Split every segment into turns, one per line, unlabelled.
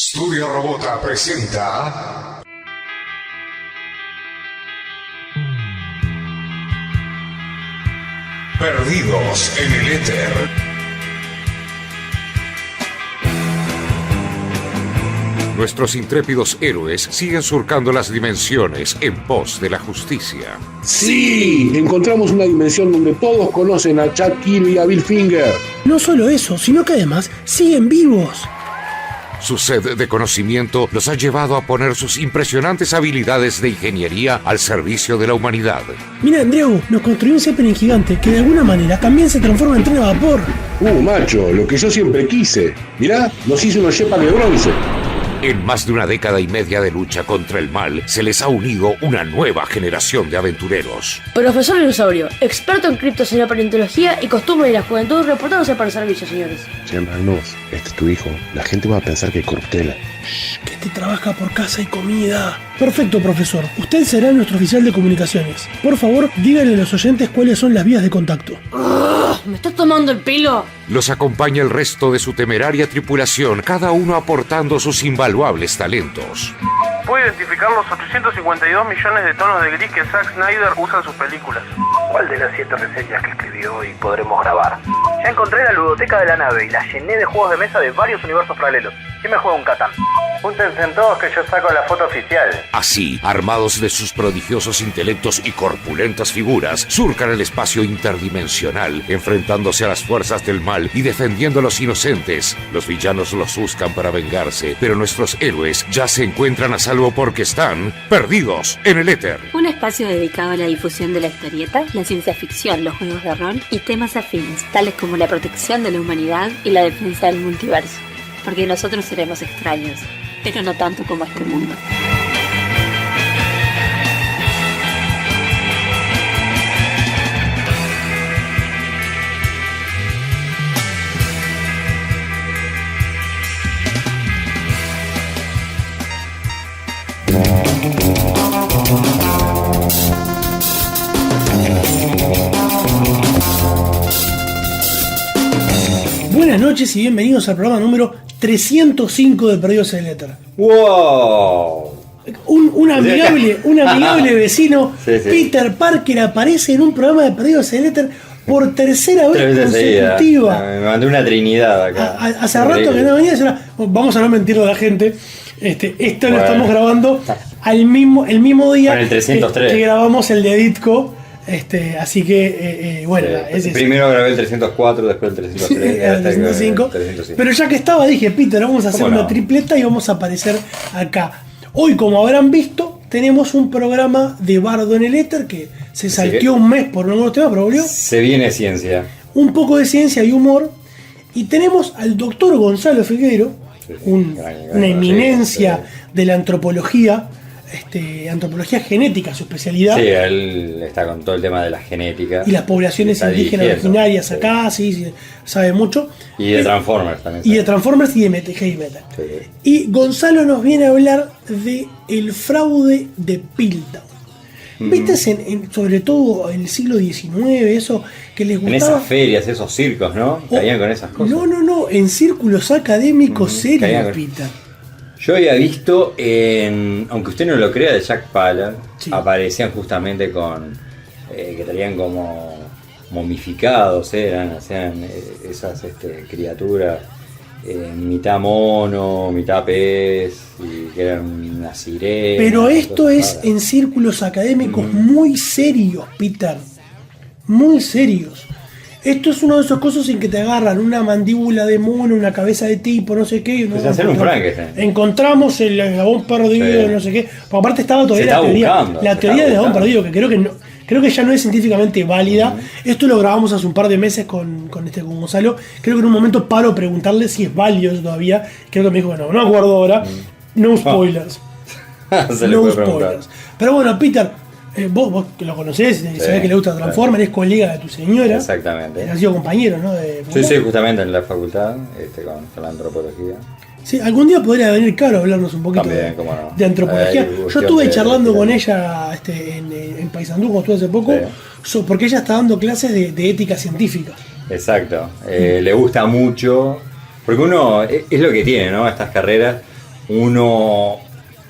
Studio Robota presenta Perdidos en el Éter. Nuestros intrépidos héroes siguen surcando las dimensiones en pos de la justicia.
¡Sí! Encontramos una dimensión donde todos conocen a Chuck Kirby y a Bill Finger.
No solo eso, sino que además siguen vivos.
Su sed de conocimiento los ha llevado a poner sus impresionantes habilidades de ingeniería al servicio de la humanidad.
Mira, Andreu, nos construyó un Zeppelin gigante que de alguna manera también se transforma en tren a vapor.
Macho, lo que yo siempre quise. Mirá, nos hizo unos Shepard de bronce.
En más de una década y media de lucha contra el mal, se les ha unido una nueva generación de aventureros.
Profesor Dinosaurio, experto en criptoseña, paleontología y costumbre de la juventud, reportándose para el servicio, señores.
Che, Magnus, este es tu hijo. La gente va a pensar que es corruptela.
Que te trabaja por casa y comida. Perfecto, profesor. Usted será nuestro oficial de comunicaciones. Por favor, díganle a los oyentes cuáles son las vías de contacto.
¿Me estás tomando el pelo?
Los acompaña el resto de su temeraria tripulación, cada uno aportando sus invaluables talentos.
Puedo identificar los 852 millones de tonos de gris que Zack Snyder usa en sus películas.
¿Cuál de las 7 reseñas que escribió hoy podremos grabar? Ya encontré la ludoteca de la nave y la llené de juegos de mesa de varios universos paralelos. ¿Quién me juega un Catán?
Júntense en todos que yo saco la foto oficial.
Así, armados de sus prodigiosos intelectos y corpulentas figuras, surcan el espacio interdimensional, enfrentándose a las fuerzas del mal y defendiendo a los inocentes. Los villanos los buscan para vengarse, pero nuestros héroes ya se encuentran a salvo porque están perdidos en el éter.
Un espacio dedicado a la difusión de la historieta, la ciencia ficción, los juegos de rol y temas afines, tales como la protección de la humanidad y la defensa del multiverso. Porque nosotros seremos extraños, pero no tanto como este mundo.
Buenas noches y bienvenidos al programa número 305 de Perdidos en el Éter.
¡Wow!
Un amigable vecino,
Sí.
Peter Parker, aparece en un programa de Perdidos en el Éter por tercera vez
3 veces
consecutiva.
seguida. Me mandé una trinidad acá.
Hace rato que no venía. Vamos a no mentirle a la gente. Esto lo estamos grabando el mismo día
Con el 303.
que grabamos el de Ditko. Así que, bueno,
Sí. Primero grabé el 304, después el 303.
el 305. Pero ya que estaba, dije, Peter, vamos a hacer
¿Cómo no?
una tripleta y vamos a aparecer acá. Hoy, como habrán visto, tenemos un programa de Bardo en el Éter que se salteó un mes por nuevos temas, pero volvió.
Se viene ciencia.
Un poco de ciencia y humor. Y tenemos al doctor Gonzalo Figuero, una eminencia de la antropología. Antropología genética, su especialidad.
Sí, él está con todo el tema de la genética.
Y las poblaciones
Está
indígenas
dirigiendo.
originarias acá, sí, sabe mucho.
Y de Transformers también.
Y de Transformers y de Heavy Metal.
Sí.
Y Gonzalo nos viene a hablar de el fraude de Piltdown. ¿Viste sobre todo en el siglo XIX, eso que les gustaba?
En esas ferias, esos circos, ¿no? Caían con esas cosas.
No, en círculos académicos serios,
caían con-
Peter.
Yo había visto aunque usted no lo crea, de Jack Palance,
Sí.
aparecían justamente con que traían como momificados, hacían esas criaturas mitad mono, mitad pez, y que eran una sirena.
Pero esto
cosas
es
raras.
en círculos académicos muy serios, Peter. Muy serios. Esto es uno de esos cosas en que te agarran una mandíbula de mono, una cabeza de tipo, no sé qué.
Pues hacer un Frankenstein.
Encontramos el eslabón perdido,
Sí.
no sé qué. Porque aparte estaba todavía
Se
la
está
teoría,
buscando,
la
se
teoría
está
del eslabón
buscando.
perdido, que creo que ya no es científicamente válida. Esto lo grabamos hace un par de meses con Gonzalo. Creo que en un momento paro a preguntarle si es válido eso todavía. Creo que me dijo, bueno, no me acuerdo ahora. No spoilers.
Se le
No
puede preguntar.
spoilers. Pero bueno, Peter, vos que lo conocés, sabés que le gusta Transformers, es colega de tu señora.
Exactamente.
Han sido compañeros, ¿no?
Sí, justamente en la facultad, con la antropología.
Sí, algún día podría venir Caro a hablarnos un poquito
También, cómo no.
de antropología.
Hay
Yo
cuestión
estuve
de-
charlando
de-
con ella en Paysandú, cuando estuve hace poco,
Sí.
porque ella está dando clases de ética científica.
Exacto. Le gusta mucho, porque uno es lo que tiene, ¿no? Estas carreras, uno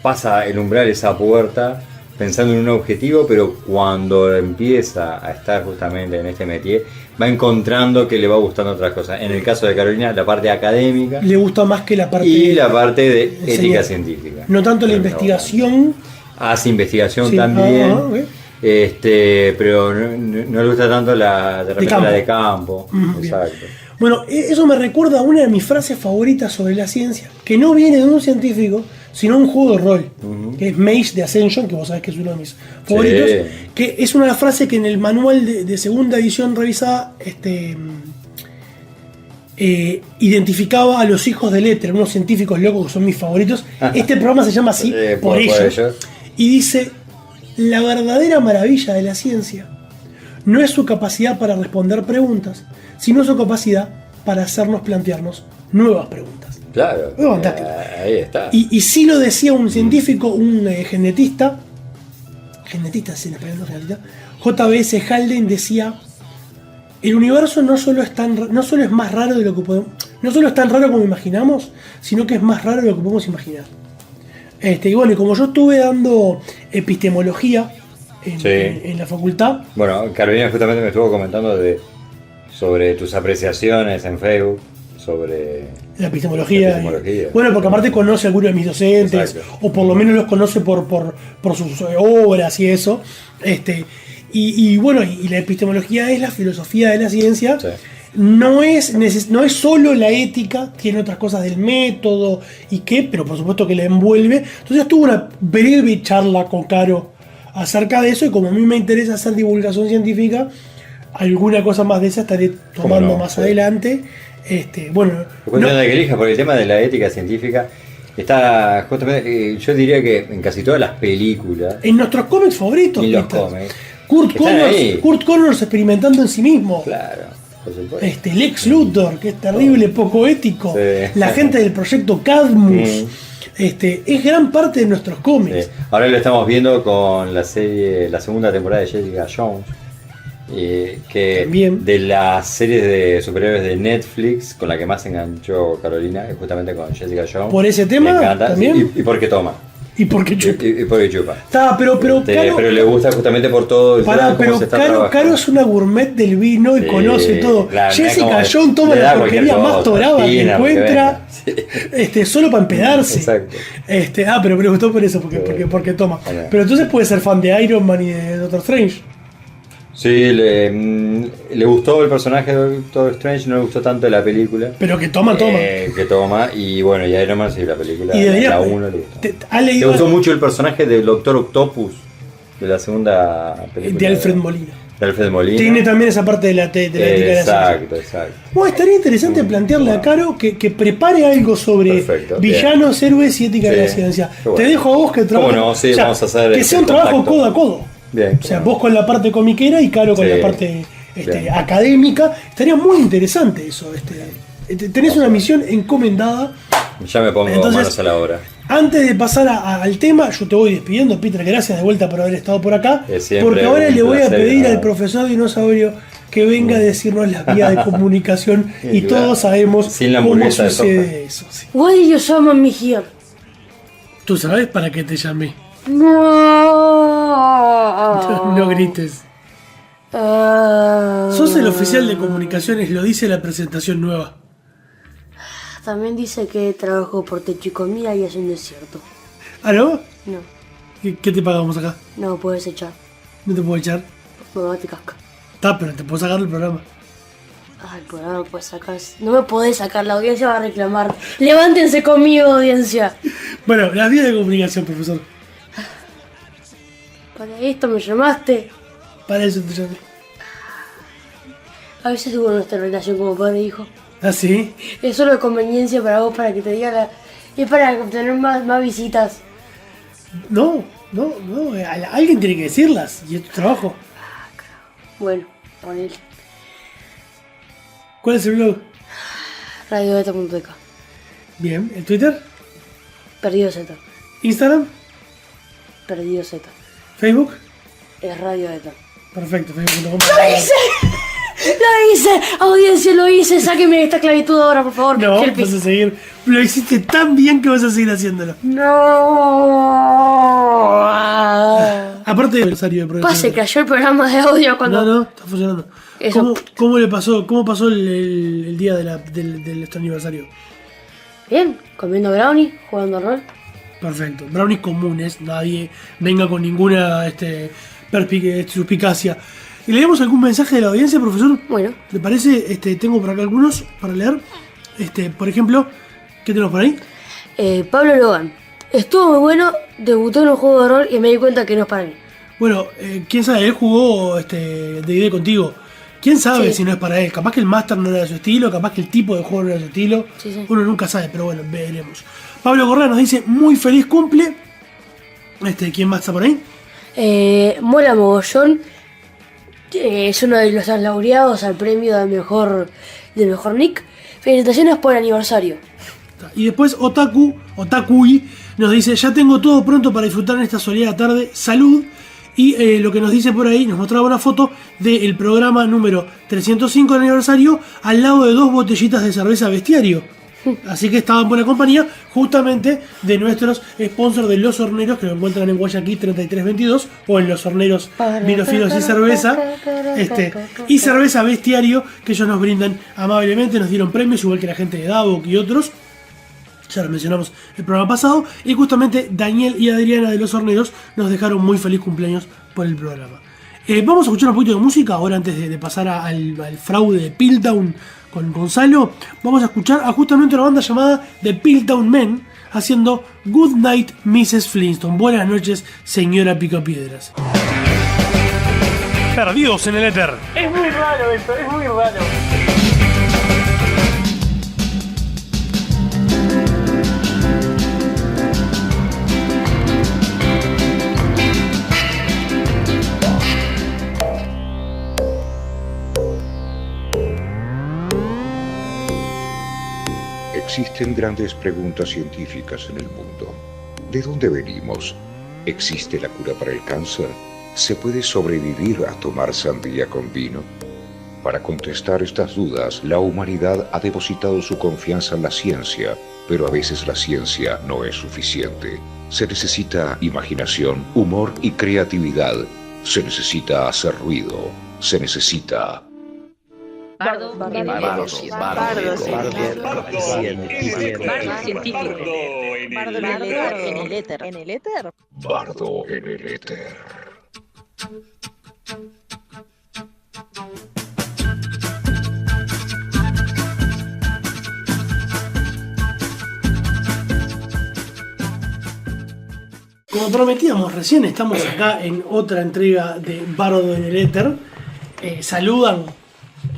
pasa el umbral, esa puerta, pensando en un objetivo, pero cuando empieza a estar justamente en este métier, va encontrando que le va gustando otras cosas. En el caso de Carolina, la parte académica
Le gusta más que la parte
y la parte de ética
enseñar.
científica.
No tanto la
Pero no,
investigación.
hace investigación
Sí,
también,
ok.
pero no le gusta tanto la de repente
campo.
la de campo.
Bien.
Exacto.
Bueno, eso me recuerda a una de mis frases favoritas sobre la ciencia, que no viene de un científico, sino un juego de rol, que es Mage de Ascension, que vos sabés que es uno de mis favoritos, que es una frase que en el manual de segunda edición revisada identificaba a los hijos del éter, unos científicos locos que son mis favoritos. Este programa se llama así por ellos. Y dice, la verdadera maravilla de la ciencia no es su capacidad para responder preguntas, sino su capacidad para hacernos plantearnos nuevas preguntas.
Claro.
Es fantástico.
Ahí está.
Y sí lo decía un científico, un genetista en español, genetista, J.B.S. Haldane decía, el universo no solo es más raro de lo que podemos, no solo es tan raro como imaginamos, sino que es más raro de lo que podemos imaginar. Y bueno, y como yo estuve dando epistemología en la facultad.
Bueno, Carolina justamente me estuvo comentando sobre tus apreciaciones en Facebook, sobre
La epistemología.
La epistemología.
Bueno, porque aparte conoce a algunos de mis docentes,
Exacto.
o por lo menos los conoce por sus obras y eso. Y bueno, y la epistemología es la filosofía de la ciencia.
Sí.
No es solo la ética, tiene otras cosas del método y qué, pero por supuesto que la envuelve. Entonces tuve una breve charla con Caro acerca de eso, y como a mí me interesa hacer divulgación científica, alguna cosa más de esa estaré tomando
no?
más
Sí.
adelante. Bueno,
Es cuestión de que elijas, porque el tema de la ética científica está justamente, yo diría que en casi todas las películas
en nuestros cómics favoritos,
y los
Peter.
cómics.
Kurt
Están ahí.
Connors experimentando en sí mismo.
Claro, por supuesto.
Lex Luthor, que es terrible, poco ético.
Sí.
La gente del proyecto Cadmus. Es gran parte de nuestros cómics.
Sí. Ahora lo estamos viendo con la serie, la segunda temporada de Jessica Jones, que
También.
de las series de superhéroes de Netflix, con la que más se enganchó Carolina, es justamente con Jessica Jones.
¿Por ese tema
Me encanta,
también?
sí, y porque toma.
Y porque chupa.
Y porque chupa.
Está, pero Caro,
Pero le gusta justamente por todo el tema, cómo
pero
se está
Caro
trabajando.
es una gourmet del vino y
Sí,
conoce todo.
claro, no es
Jessica
como
Jones toma
le
la
da cualquier
porquería más
cosa,
torada que
fina,
encuentra,
sí.
solo para empedarse.
Exacto.
Pero me gustó por eso, porque toma.
Bueno.
Pero entonces puede ser fan de Iron Man y de Doctor Strange.
Sí, le gustó el personaje de Doctor Strange, no le gustó tanto la película.
Pero que toma.
Que toma, y bueno, y Iron Man sí, la película,
Y debería-
la 1 le gustó.
¿Ha
Le
leído
gustó mucho el personaje del Doctor Octopus, de la segunda película.
de Alfred Molina?
De Alfred Molina.
Tiene también esa parte de la ética de la ciencia.
Exacto.
Bueno, estaría interesante plantearle a Caro que prepare algo sobre
Perfecto,
villanos, héroes y ética de la
Sí,
ciencia.
qué bueno.
Te dejo a vos que trabajes.
¿Cómo no? Sí, vamos a hacer
que
ese
sea un trabajo
contacto.
codo a codo.
Bien.
O sea, vos con la parte comiquera y Caro con
Sí.
la parte
Bien.
académica. Estaría muy interesante eso. Tenés una misión encomendada.
Ya me pongo
Entonces,
manos a la obra.
Antes de pasar al tema, yo te voy despidiendo, Peter. Gracias de vuelta por haber estado por acá.
Siempre
Porque ahora
un
le voy a
placer,
pedir
¿no?
al profesor Dinosaurio que venga a decirnos las vías de comunicación. Y
Claro.
todos sabemos
Sin la
cómo
hamburguesa de
sucede eso. Sí.
Why you summon me here?
¿Tú sabes para qué te llamé?
No.
No grites. Sos el oficial de comunicaciones, lo dice la presentación nueva.
También dice que trabajo por techo y comida y es un desierto.
¿Aló?
No,
¿Qué te pagamos acá?
no puedes echar.
No te puedo echar.
Me te casca.
Está, pero te puedo sacar el programa.
Ay, por ahora no puedes sacar. No me podés sacar, la audiencia va a reclamar. Levántense conmigo, audiencia.
Bueno, las vías de comunicación, profesor.
Para esto me llamaste.
Para eso te llamé.
A veces dudo nuestra relación como padre e hijo.
¿Ah, sí?
Es solo de conveniencia para vos, para que te diga la... Es para obtener más visitas.
No. Alguien tiene que decirlas. Y es tu trabajo.
Bueno, ponele.
¿Cuál es el blog?
Radiobeta.eca.
Bien. ¿El Twitter?
Perdido Z.
¿Instagram?
Perdido Z.
¿Facebook?
Es Radio Beta.
Perfecto, facebook.com.
Lo hice, audiencia, lo hice. Sáquenme de esta esclavitud ahora, por favor.
No,
Help me.
vas a seguir. Lo hiciste tan bien que vas a seguir haciéndolo.
No.
Aparte del aniversario de
Pa, se cayó el programa de audio cuando.
No, está funcionando.
Eso.
¿Cómo le pasó? ¿Cómo pasó el día del este aniversario?
Bien, comiendo brownie, jugando rol.
Perfecto. Brownies comunes, nadie venga con ninguna suspicacia. ¿Y leemos algún mensaje de la audiencia, profesor?
Bueno.
¿Le parece? Tengo por acá algunos para leer. Por ejemplo, ¿qué tenemos por ahí?
Pablo Logan. Estuvo muy bueno, debutó en un juego de rol y me di cuenta que no es para mí.
Bueno, quién sabe, él jugó D&D contigo. ¿Quién sabe si no es para él? Capaz que el máster no era de su estilo, capaz que el tipo de juego no era de su estilo.
Sí.
Uno nunca sabe, pero bueno, veremos. Pablo Correa nos dice, muy feliz cumple. ¿Quién más está por ahí?
Mola mogollón. Es uno de los laureados al premio de mejor nick. Felicitaciones por el aniversario.
Y después Otakui nos dice, ya tengo todo pronto para disfrutar en esta soleada tarde. Salud. Y lo que nos dice por ahí, nos mostraba una foto del programa número 305 del aniversario al lado de 2 botellitas de cerveza Bestiario. Así que estaban en buena compañía justamente de nuestros sponsors de Los Horneros, que lo encuentran en Guayaquil 3322 o en Los Horneros Vinos Finos y Cerveza. Y cerveza Bestiario, que ellos nos brindan amablemente, nos dieron premios, igual que la gente de Davok y otros. Ya lo mencionamos el programa pasado. Y justamente Daniel y Adriana de Los Horneros nos dejaron muy feliz cumpleaños por el programa. Vamos a escuchar un poquito de música ahora antes de pasar al fraude de Piltdown con Gonzalo. Vamos a escuchar a justamente una banda llamada The Piltdown Men haciendo Good Night Mrs. Flintstone. Buenas noches, señora Picapiedras. Perdidos en el éter.
Es muy raro esto, es muy raro.
Existen grandes preguntas científicas en el mundo. ¿De dónde venimos? ¿Existe la cura para el cáncer? ¿Se puede sobrevivir a tomar sandía con vino? Para contestar estas dudas, la humanidad ha depositado su confianza en la ciencia, pero a veces la ciencia no es suficiente. Se necesita imaginación, humor y creatividad. Se necesita hacer ruido. Se necesita...
Bardo en el éter.
Bardo en el éter.
Como prometíamos recién, estamos acá en otra entrega de Bardo en el éter. Saludan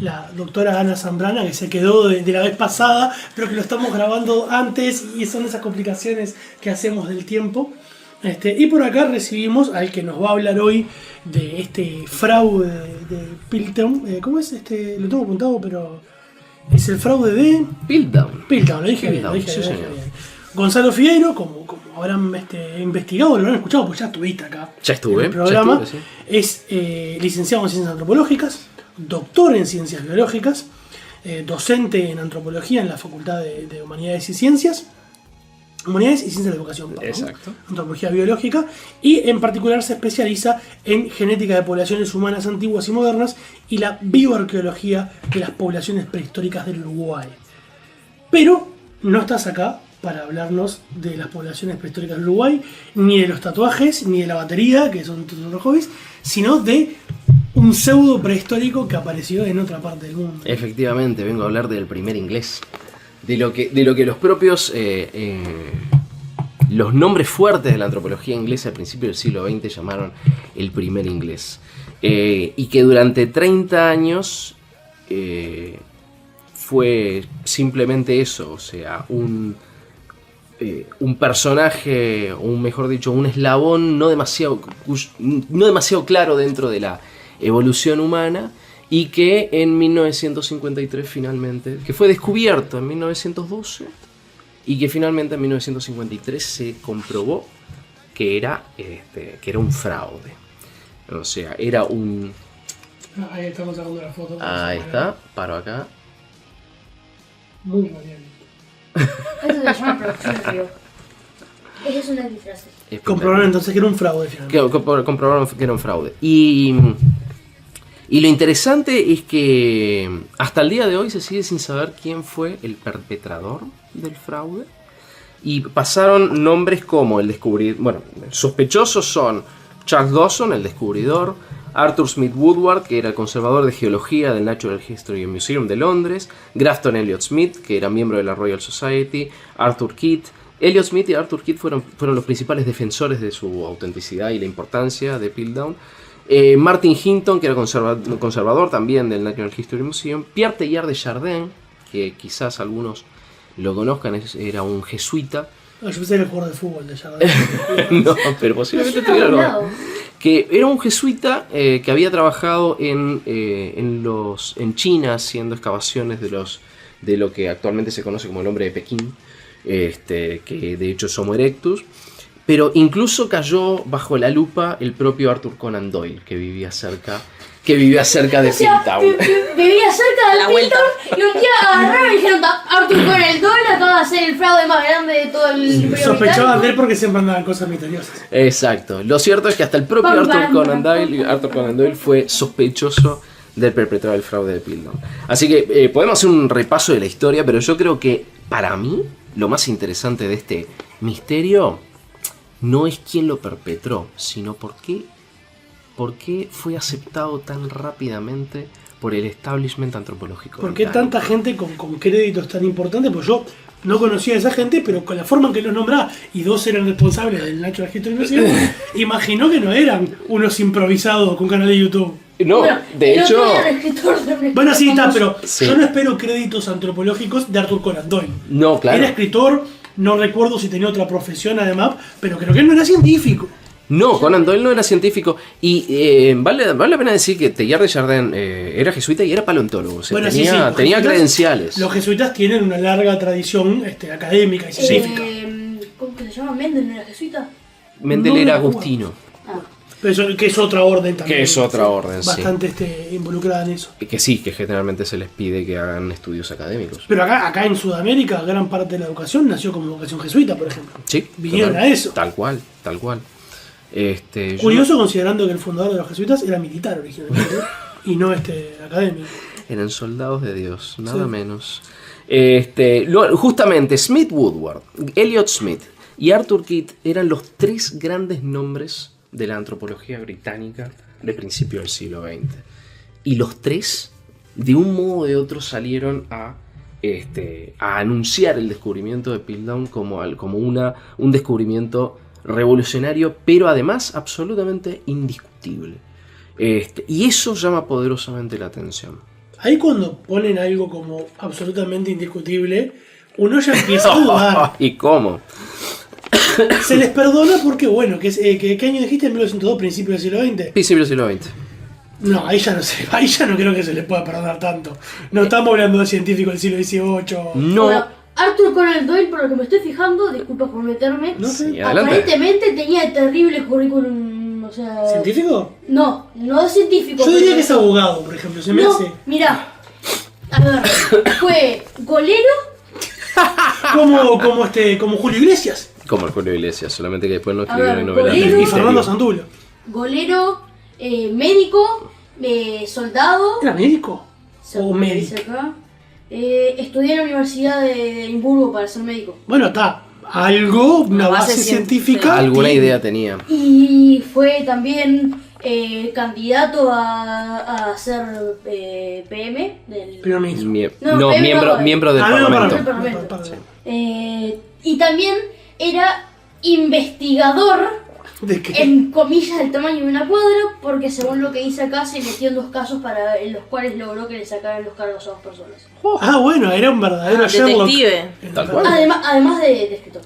la doctora Ana Zambrana, que se quedó de la vez pasada, pero que lo estamos grabando antes y son esas complicaciones que hacemos del tiempo. Y por acá recibimos al que nos va a hablar hoy de este fraude de Piltdown. ¿Cómo es? Lo tengo apuntado, pero es el fraude de...
Piltdown.
Lo dije bien, Gonzalo Figueiro, como habrán investigado, lo habrán escuchado, pues ya estuviste acá.
Ya estuve.
En el programa.
Sí.
Es licenciado en Ciencias Antropológicas, doctor en Ciencias Biológicas, docente en Antropología en la Facultad de Humanidades y Ciencias. Humanidades y Ciencias de la Educación, perdón.
Exacto.
Antropología biológica, y en particular se especializa en genética de poblaciones humanas antiguas y modernas y la bioarqueología de las poblaciones prehistóricas del Uruguay. Pero no estás acá para hablarnos de las poblaciones prehistóricas del Uruguay, ni de los tatuajes, ni de la batería, que son tus otros hobbies, sino de un pseudo prehistórico que apareció en otra parte del mundo.
Efectivamente, vengo a hablar del primer inglés. De lo que los propios los nombres fuertes de la antropología inglesa al principio del siglo XX llamaron el primer inglés. Y que durante 30 años fue simplemente eso, o sea, un personaje, o mejor dicho, un eslabón no demasiado claro dentro de la evolución humana, y que en 1953 finalmente, que fue descubierto en 1912, y que finalmente en 1953 se comprobó que era un fraude. O sea, era un
Ahí estamos sacando la foto.
Ahí está, paro acá.
Muy variable.
Esto se llama producción río. Eso es una disfraz.
Comprobaron entonces que era un fraude finalmente.
Comprobaron que era un fraude. Y lo interesante es que hasta el día de hoy se sigue sin saber quién fue el perpetrador del fraude. Y pasaron nombres como el descubridor. Bueno, sospechosos son Charles Dawson, el descubridor, Arthur Smith Woodward, que era el conservador de geología del Natural History Museum de Londres, Grafton Elliot Smith, que era miembro de la Royal Society, Arthur Kitt. Elliot Smith y Arthur Kitt fueron los principales defensores de su autenticidad y la importancia de Piltdown. Martin Hinton, que era conservador también del Natural History Museum. Pierre Teilhard de Chardin, que quizás algunos lo conozcan, era un jesuita.
No, yo pensé que era el jugador de fútbol de Chardin.
No, pero posiblemente tuviera algo. Que era un jesuita que había trabajado en China haciendo excavaciones de lo que actualmente se conoce como el hombre de Pekín, que de hecho es Homo erectus. Pero incluso cayó bajo la lupa el propio Arthur Conan Doyle, que vivía cerca de Piltdown.
Vivía cerca del Piltdown y un día agarraron y dijeron: Arthur Conan Doyle acaba de hacer el fraude más grande de todo el Imperio
Sospechaban de él porque siempre andaban cosas misteriosas.
Exacto. Lo cierto es que hasta el propio Arthur Conan Doyle fue sospechoso del perpetrador del fraude de Piltdown. Así que podemos hacer un repaso de la historia, pero yo creo que para mí lo más interesante de este misterio no es quién lo perpetró, sino por qué fue aceptado tan rápidamente por el establishment antropológico.
¿Por qué
británico.
tanta gente con créditos tan importantes? Pues yo no conocía a esa gente, pero con la forma en que los nombraba, y dos eran responsables del Natural History Museum, imaginó que no eran unos improvisados con canal de YouTube.
No,
Bueno,
de
el
hecho...
otro era el escritor de un
Bueno, sí, está,
famoso.
pero
Sí.
yo no espero créditos antropológicos de Arthur Conan Doyle.
No, claro.
Era escritor, no recuerdo si tenía otra profesión además, pero creo que él no era científico.
No, Conan Doyle no era científico. Y vale la pena decir que Teilhard de Chardin era jesuita y era paleontólogo. O sea,
Bueno,
tenía
los jesuitas-
credenciales.
Los jesuitas tienen una larga tradición académica y científica.
¿Cómo que se llama? ¿Mendel no era jesuita?
Mendel
no
era
me acuerdo.
agustino.
Pero eso, que es otra orden también.
Que es otra orden, sí.
Bastante involucrada en eso.
Que sí, que generalmente se les pide que hagan estudios académicos.
Pero acá en Sudamérica, gran parte de la educación nació como educación jesuita, por ejemplo.
Sí.
Vinieron
total.
a eso.
Tal cual.
Curioso considerando que el fundador de los jesuitas era militar originalmente y no académico.
Eran soldados de Dios, nada
Sí.
menos. Justamente Smith Woodward, Elliot Smith y Arthur Kitt eran los tres grandes nombres de la antropología británica de principio del siglo XX. Y los tres, de un modo o de otro, salieron a anunciar el descubrimiento de Piltdown como un descubrimiento revolucionario, pero además absolutamente indiscutible. Y eso llama poderosamente la atención.
Ahí cuando ponen algo como absolutamente indiscutible, uno ya empieza a dudar.
¿Y cómo?
Se les perdona porque, bueno, ¿qué año dijiste? ¿En 1902, principio del siglo XX?
Principio del siglo XX.
No, ahí ya no sé, ahí ya no creo que se les pueda perdonar tanto. No estamos hablando de científicos del siglo XVIII.
No.
Bueno, Arthur Conan Doyle, por lo que me estoy fijando, disculpa por meterme,
No sé.
Sí, adelante.
aparentemente tenía terrible currículum, o sea...
¿Científico?
No científico.
Yo diría
pero-
que es abogado, por ejemplo, se me
No,
hace.
mirá, a ver, fue golero,
Como Julio Iglesias
Como el Julio Iglesias, solamente que después no
A
escribió
ver,
novelas de
Bolero.
y
misterio.
Fernando Santulo.
golero, médico, soldado...
¿Era médico?
según
¿O
me
médico?
dice acá, estudié en la Universidad de Edimburgo para ser médico.
Bueno, está. Algo, una
Una
base
base
científica.
Alguna
tiene.
idea tenía.
Y fue también candidato a ser PM del
Primer ministro.
No,
Miembro del
Ah, no,
Parlamento.
perdón.
y también era investigador,
¿De qué?
en comillas, del tamaño de una cuadra, porque según lo que dice acá, se metió en 2 casos en los cuales logró que le sacaran los cargos a 2 personas.
Ah, bueno, era un verdadero Sherlock.
Detective.
Tal cual.
Además de escritor.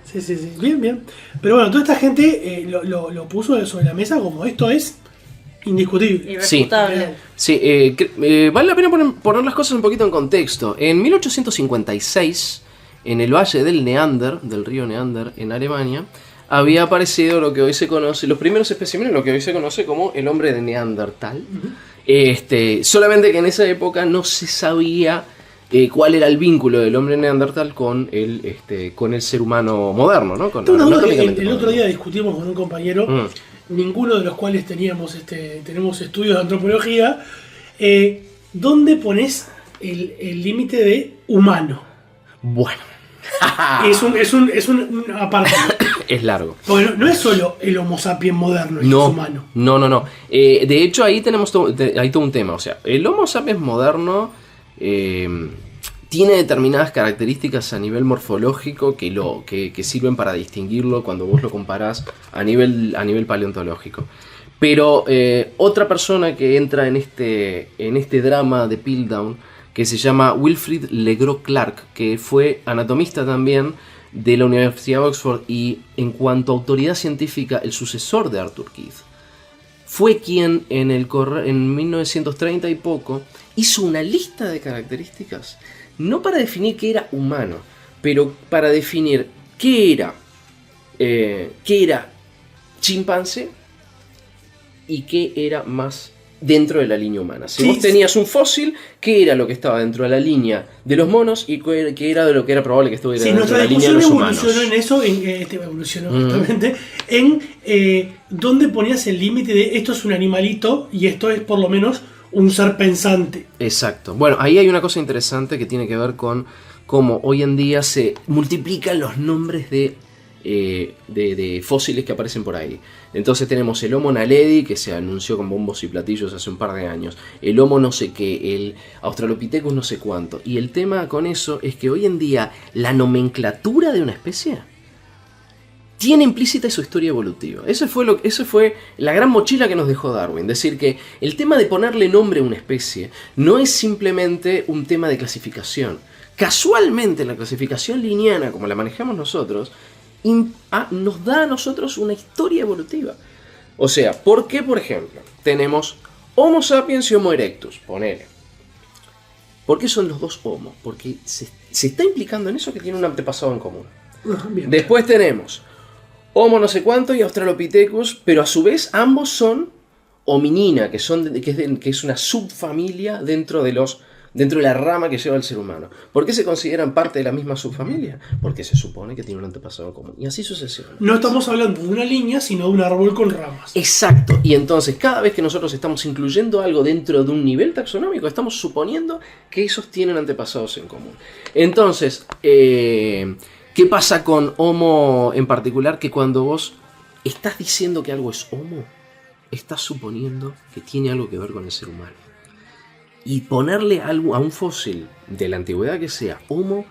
Sí. Bien. Pero bueno, toda esta gente lo puso sobre la mesa como esto es indiscutible.
Irrefutable.
Sí, vale la pena poner las cosas un poquito en contexto. En 1856, en el valle del Neander, del río Neander, en Alemania, había aparecido lo que hoy se conoce, los primeros especímenes, lo que hoy se conoce como el hombre de Neandertal. Solamente que en esa época no se sabía cuál era el vínculo del hombre neandertal con el ser humano moderno, ¿no?
Tengo una duda que el otro día discutimos con un compañero, ninguno de los cuales tenemos estudios de antropología. ¿Dónde pones el límite de humano?
Bueno.
es un aparte.
Es largo.
Porque no es solo el Homo sapiens moderno, el humano.
No. De hecho, ahí tenemos todo un tema. O sea, el Homo sapiens moderno tiene determinadas características a nivel morfológico que sirven para distinguirlo cuando vos lo comparás a nivel paleontológico. Pero otra persona que entra en este drama de Piltdown, que se llama Wilfrid Le Gros Clark, que fue anatomista también de la Universidad de Oxford y en cuanto a autoridad científica el sucesor de Arthur Keith, fue quien en 1930 y poco hizo una lista de características, no para definir qué era humano, pero para definir qué era chimpancé y qué era más dentro de la línea humana. Si vos tenías un fósil, ¿qué era lo que estaba dentro de la línea de los monos y qué era de lo que era probable que estuviera dentro de la línea de los humanos?
Evolucionó justamente en dónde ponías el límite de esto es un animalito y esto es por lo menos un ser pensante.
Exacto. Bueno, ahí hay una cosa interesante que tiene que ver con cómo hoy en día se multiplican los nombres de fósiles que aparecen por ahí. Entonces tenemos el Homo naledi, que se anunció con bombos y platillos hace un par de años, el Homo no sé qué, el Australopithecus no sé cuánto. Y el tema con eso es que hoy en día la nomenclatura de una especie tiene implícita su historia evolutiva. Eso fue la gran mochila que nos dejó Darwin. Decir que el tema de ponerle nombre a una especie no es simplemente un tema de clasificación. Casualmente la clasificación lineana, como la manejamos nosotros, nos da a nosotros una historia evolutiva. O sea, ¿por qué, por ejemplo, tenemos Homo sapiens y Homo erectus? Ponele. ¿Por qué son los dos Homo? Porque se está implicando en eso que tiene un antepasado en común. Después tenemos Homo no sé cuánto y Australopithecus, pero a su vez ambos son Hominina, que es una subfamilia dentro de la rama que lleva el ser humano. ¿Por qué se consideran parte de la misma subfamilia? Porque se supone que tiene un antepasado común. Y así sucesivamente.
No estamos hablando de una línea, sino de un árbol con ramas.
Exacto. Y entonces, cada vez que nosotros estamos incluyendo algo dentro de un nivel taxonómico, estamos suponiendo que esos tienen antepasados en común. Entonces, ¿qué pasa con Homo en particular? Que cuando vos estás diciendo que algo es Homo, estás suponiendo que tiene algo que ver con el ser humano. Y ponerle algo a un fósil de la antigüedad que sea Homo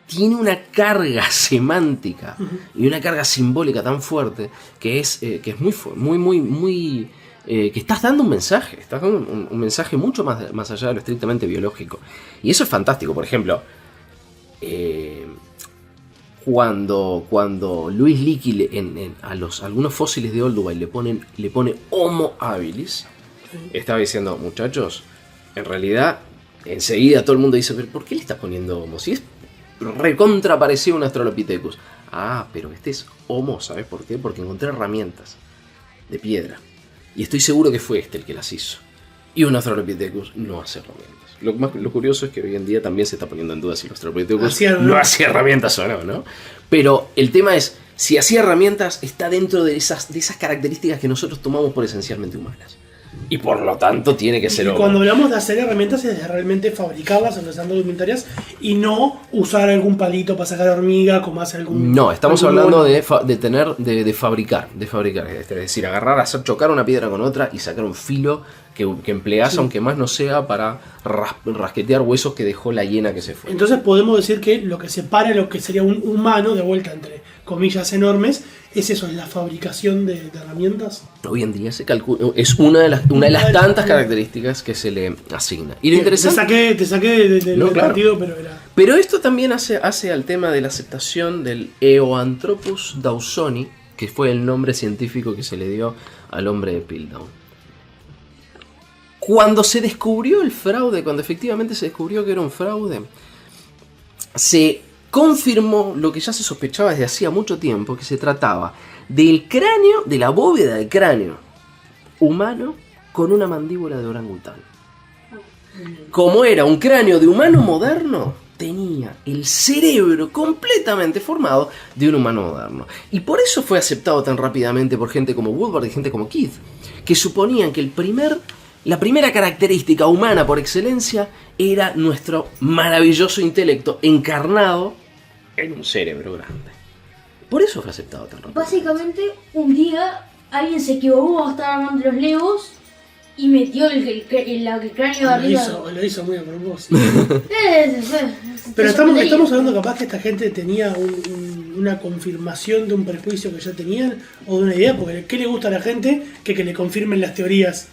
tiene una carga semántica y una carga simbólica tan fuerte que es muy que estás dando un mensaje, un mensaje mucho más allá de lo estrictamente biológico. Y eso es fantástico. Por ejemplo, cuando Louis Leakey a algunos fósiles de Olduvai le pone Homo habilis, estaba diciendo, muchachos, en realidad, enseguida todo el mundo dice, ¿pero por qué le estás poniendo Homo? Si es recontra parecido a un Australopithecus. Ah, pero este es Homo, ¿sabes por qué? Porque encontré herramientas de piedra. Y estoy seguro que fue el que las hizo. Y un Australopithecus no hace herramientas. Lo curioso es que hoy en día también se está poniendo en duda si el Australopithecus no hacía herramientas o no. Pero el tema es, si hacía herramientas, está dentro de esas características que nosotros tomamos por esencialmente humanas. Y por lo tanto tiene que ser Homo.
Cuando hablamos de hacer herramientas es de realmente fabricarlas, utilizando alimentarias y no usar algún palito para sacar hormiga como hace algún...
No, estamos hablando de fabricar. Es decir, agarrar, hacer chocar una piedra con otra y sacar un filo que empleás, aunque más no sea para rasquetear huesos que dejó la hiena que se fue.
Entonces podemos decir que lo que separa lo que sería un humano, de vuelta entre comillas enormes, es eso, es la fabricación de herramientas.
Hoy en día se calcula, es una de las tantas características que se le asigna. Y lo interesante,
te saqué del partido, pero era...
Pero esto también hace al tema de la aceptación del Eoanthropus dawsoni, que fue el nombre científico que se le dio al hombre de Piltdown. Cuando se descubrió el fraude, cuando efectivamente se descubrió que era un fraude, se confirmó lo que ya se sospechaba desde hacía mucho tiempo, que se trataba del cráneo, de la bóveda del cráneo humano con una mandíbula de orangután. Como era un cráneo de humano moderno, tenía el cerebro completamente formado de un humano moderno. Y por eso fue aceptado tan rápidamente por gente como Woodward y gente como Keith, que suponían que la primera característica humana por excelencia era nuestro maravilloso intelecto encarnado en un cerebro grande. Por eso fue aceptado tan rápido.
Básicamente, un día alguien se equivocó, estaba armando los Legos y metió el cráneo de arriba.
Lo hizo muy a propósito. Pero estamos hablando capaz que esta gente tenía una confirmación de un prejuicio que ya tenían o de una idea, porque ¿qué le gusta a la gente? Que le confirmen las teorías.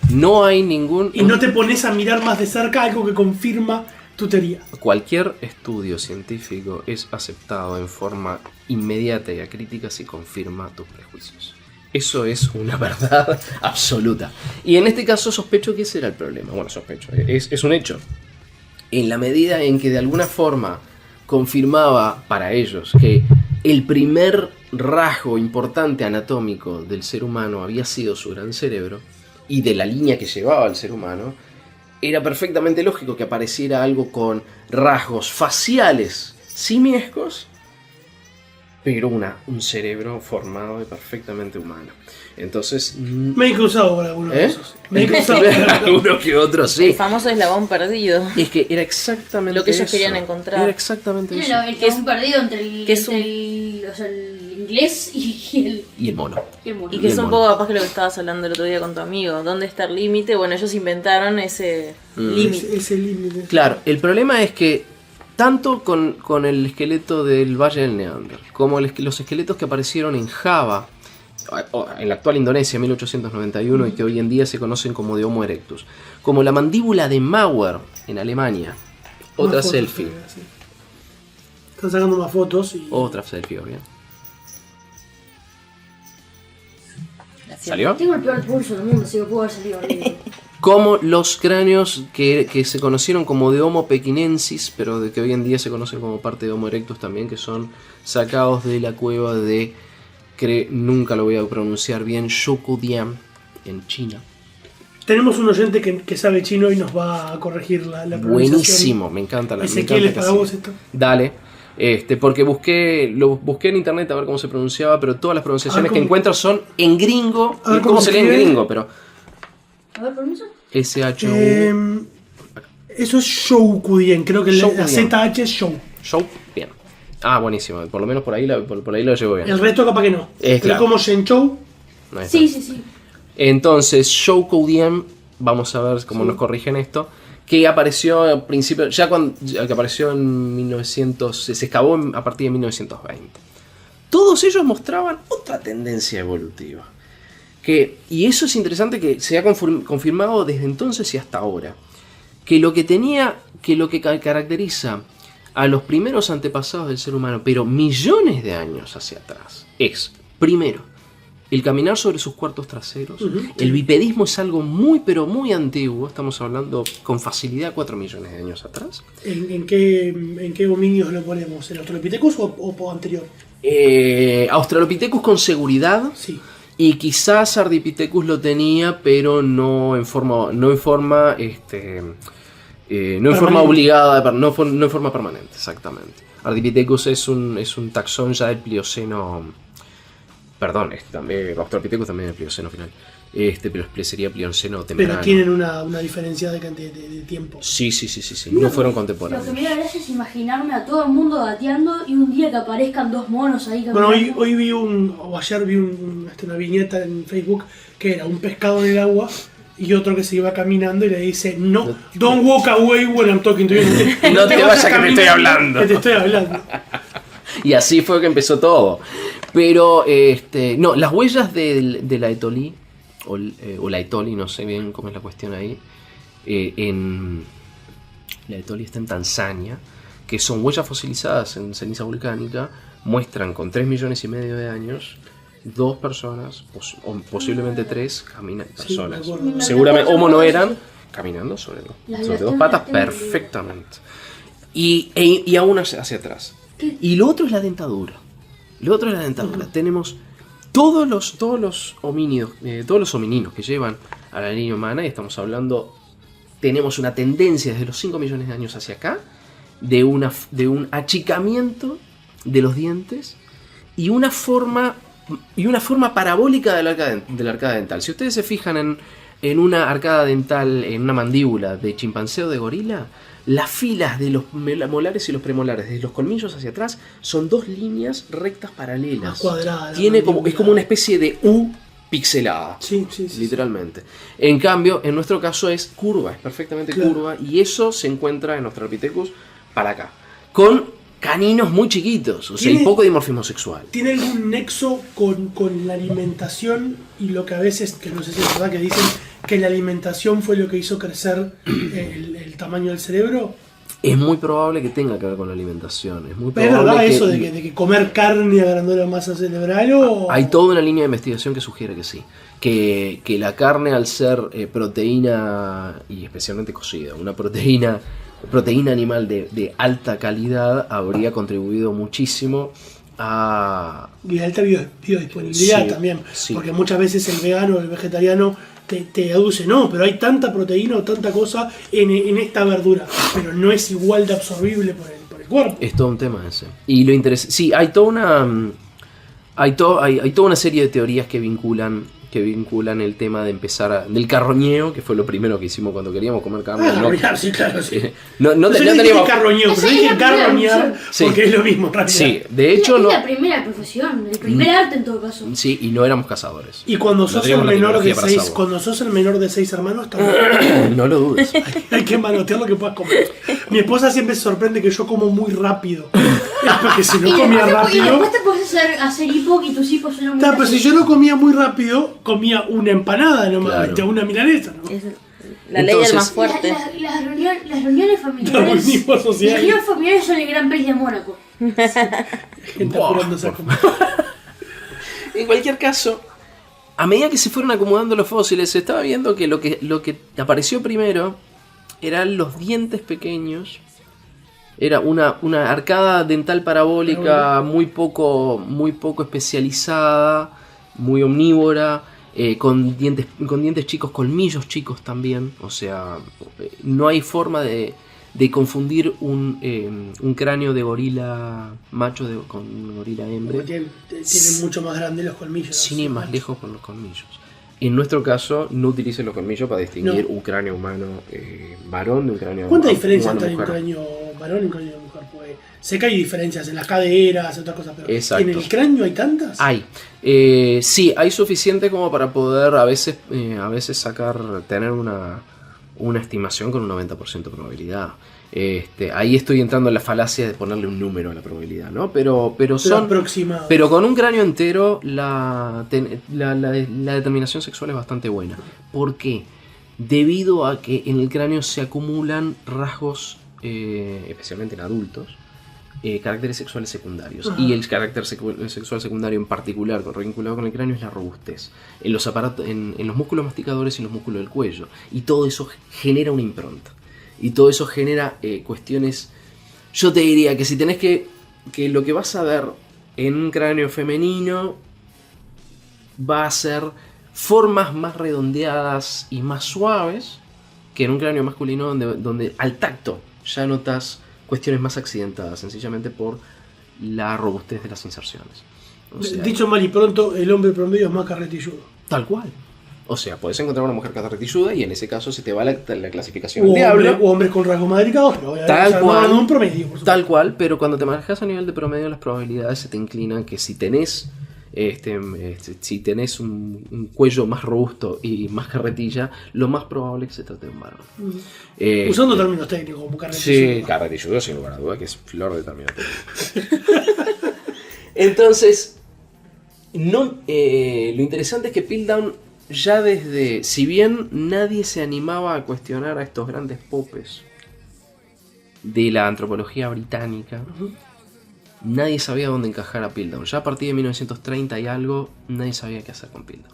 No hay ningún...
Y no te pones a mirar más de cerca algo que confirma tu teoría.
Cualquier estudio científico es aceptado en forma inmediata y acrítica si confirma tus prejuicios. Eso es una verdad absoluta. Y en este caso sospecho que ese era el problema. Bueno, sospecho, es un hecho. En la medida en que de alguna forma confirmaba para ellos que el primer rasgo importante anatómico del ser humano había sido su gran cerebro, y de la línea que llevaba el ser humano, era perfectamente lógico que apareciera algo con rasgos faciales simiescos, pero un cerebro formado de perfectamente humano. Entonces...
Me he cruzado con algunos de esos. Me he cruzado
con algunos que otros, sí.
El famoso eslabón perdido.
Es que era exactamente
lo que ellos
eso.
querían encontrar.
Era exactamente eso.
El eslabón perdido entre el inglés y el
mono.
Y que es un poco capaz que lo que estabas hablando el otro día con tu amigo. ¿Dónde está el límite? Bueno, ellos inventaron ese límite.
Ese límite.
Claro, el problema es que tanto con el esqueleto del Valle del Neander, como los esqueletos que aparecieron en Java, en la actual Indonesia, 1891, y que hoy en día se conocen como de Homo erectus, como la mandíbula de Mauer en Alemania, otra selfie.
Sí. Están sacando más fotos.
Otra selfie, obvio. ¿Salió?
Tengo el peor pulso del mundo, así que puedo haber salido horrible.
Como los cráneos que se conocieron como de Homo pekinensis, pero de que hoy en día se conocen como parte de Homo erectus también, que son sacados de la cueva de, nunca lo voy a pronunciar bien, Shokudian, en China.
Tenemos un oyente que sabe chino y nos va a corregir la pronunciación.
Buenísimo, me encanta la
Ezequiel, ¿es para vos esto?
Dale. Porque lo busqué en internet a ver cómo se pronunciaba, pero todas las pronunciaciones que encuentro son en gringo. ¿Cómo se lee en gringo? Pero
A ver, permiso.
S-H-U.
Eso es Shoukudien, creo que la ZH es Show.
Show, bien. Ah, buenísimo. Por lo menos por ahí lo llevo bien.
El resto capaz que no.
Pero
claro. Como Shenzhou.
Sí.
Entonces, Shoukudien, vamos a ver cómo nos corrigen esto. Que apareció al principio, que apareció en 1900, se excavó a partir de 1920. Todos ellos mostraban otra tendencia evolutiva. Y eso es interesante, que se ha confirmado desde entonces y hasta ahora. Que lo que caracteriza a los primeros antepasados del ser humano, pero millones de años hacia atrás, es, primero, el caminar sobre sus cuartos traseros. El bipedismo es algo muy, pero muy antiguo. Estamos hablando con facilidad 4 millones de años atrás.
¿En qué homínidos lo ponemos? ¿El Australopithecus o anterior?
Australopithecus con seguridad.
Sí.
Y quizás Ardipithecus lo tenía, pero no en forma obligada, no en forma permanente, exactamente. Ardipithecus es un taxón ya del Plioceno. Perdón, también Australopithecus también es el Plioceno final. Pero sería Plioceno temprano.
Pero tienen una diferencia de tiempo.
Sí. No fueron contemporáneos.
Lo que me da gracia es imaginarme a todo el mundo dateando y un día que aparezcan dos monos ahí caminando.
Bueno, hoy vi ayer vi una viñeta en Facebook que era un pescado en el agua y otro que se iba caminando y le dice, no, don't walk away when I'm talking to you.
No te vayas que te estoy hablando.
Que te estoy hablando.
Y así fue que empezó todo. Pero, no, las huellas de la Etoli, o la Etoli, no sé bien cómo es la cuestión ahí, la Etoli está en Tanzania, que son huellas fosilizadas en ceniza volcánica, muestran con 3 millones y medio de años, 2 personas, o posiblemente 3, personas. Seguramente, Homo no eran, caminando sobre 2 patas perfectamente. Y aún hacia atrás. Y lo otro es la dentadura. Tenemos Todos los homínidos, todos los homininos que llevan a la línea humana, y estamos hablando, tenemos una tendencia desde los 5 millones de años hacia acá, de un achicamiento de los dientes y una forma parabólica de la arcada dental. Si ustedes se fijan en una arcada dental, en una mandíbula de chimpancé o de gorila, las filas de los molares y los premolares, desde los colmillos hacia atrás, son 2 líneas rectas paralelas.
Cuadrada.
Es como una especie de U pixelada.
Sí.
Literalmente. En cambio, en nuestro caso es curva, es perfectamente curva, y eso se encuentra en Australopithecus para acá. Con caninos muy chiquitos, o sea, hay poco dimorfismo sexual.
¿Tiene algún nexo con la alimentación y lo que a veces, que no sé si es verdad, que dicen que la alimentación fue lo que hizo crecer el tamaño del cerebro?
Es muy probable que tenga que ver con la alimentación. Es muy
¿Pero es
probable
verdad
que,
eso de que comer carne agrandó la masa cerebral? ¿O?
Hay toda una línea de investigación que sugiere que sí. Que la carne, al ser proteína, y especialmente cocida, una proteína animal de alta calidad, habría contribuido muchísimo a...
Y de alta biodisponibilidad también.
Sí.
Porque muchas veces el vegano o el vegetariano te aduce, no, pero hay tanta proteína o tanta cosa en esta verdura, pero no es igual de absorbible por el cuerpo.
Es todo un tema ese. Y lo interesante... Sí, hay toda una serie de teorías que vinculan el tema de empezar del carroñeo, que fue lo primero que hicimos cuando queríamos comer carne.
Sí, claro, sí.
No
teníamos carroñeo, pero dije carroñear porque es lo mismo en realidad.
Sí, de hecho
es
no.
la primera profesión, el primer arte en todo caso.
Sí, y no éramos cazadores.
Y cuando sos el menor de 6,
saber.
cuando sos el menor de 6 hermanos, también
no lo dudes.
hay que manotear lo que puedas comer. Mi esposa siempre se sorprende que yo como muy rápido. Es porque si no comía
Y
rápido.
después te puedes hacer hipo y tus hipos son muy
Pero si yo no comía muy rápido, comía una empanada nomás, una milanesa, ¿no?
Es la ley del más fuerte.
Las reuniones familiares.
Darwinismo social.
Las reuniones familiares son el Gran Prix de Mónaco.
Gente apurándose a comer.
En cualquier caso, a medida que se fueron acomodando los fósiles, se estaba viendo que lo que apareció primero eran los dientes pequeños. Era una arcada dental parabólica muy poco especializada, muy omnívora, con dientes chicos, colmillos chicos también. O sea, no hay forma de confundir un cráneo de gorila macho con un gorila hembra.
Tienen mucho más grandes los colmillos.
Sin ir más lejos con los colmillos. En nuestro caso, no utilicen los colmillos para distinguir un cráneo humano varón de un cráneo
¿Cuánta diferencia
humano
entre un
mujer?
cráneo varón y un cráneo de mujer? Pues, sé que hay diferencias en las caderas, en otras cosas, pero
Exacto.
¿en el cráneo hay tantas?
Hay. Sí, hay suficiente como para poder a veces tener una estimación con un 90% de probabilidad. Ahí estoy entrando en la falacia de ponerle un número a la probabilidad, ¿no? Pero son
aproximados.
Pero con un cráneo entero la determinación sexual es bastante buena. ¿Por qué? Debido a que en el cráneo se acumulan rasgos, especialmente en adultos, caracteres sexuales secundarios.
Ajá.
Y el carácter sexual secundario en particular, vinculado con el cráneo, es la robustez. En los aparatos, en los músculos masticadores y en los músculos del cuello. Y todo eso genera una impronta. Y todo eso genera cuestiones. Yo te diría que si tenés que lo que vas a ver en un cráneo femenino va a ser formas más redondeadas y más suaves que en un cráneo masculino donde al tacto ya notas cuestiones más accidentadas, sencillamente por la robustez de las inserciones. O sea,
dicho mal y pronto, el hombre promedio es más carretilludo.
Tal cual. O sea, podés encontrar una mujer carretilluda y en ese caso se te va la clasificación al diablo.
O hombres con rasgos más delicados, pero
tal cual,
un promedio, por supuesto.
Tal cual, pero cuando te manejas a nivel de promedio, las probabilidades se te inclinan que si tenés un cuello más robusto y más carretilla, lo más probable es que se trate de un varón.
Usando términos técnicos como carretilludo.
Sí, carretilludo sin lugar a duda, que es flor de términos técnicos. Entonces, lo interesante es que Piltdown ya desde, si bien nadie se animaba a cuestionar a estos grandes popes de la antropología británica, nadie sabía dónde encajar a Piltdown. Ya a partir de 1930 y algo, nadie sabía qué hacer con Piltdown.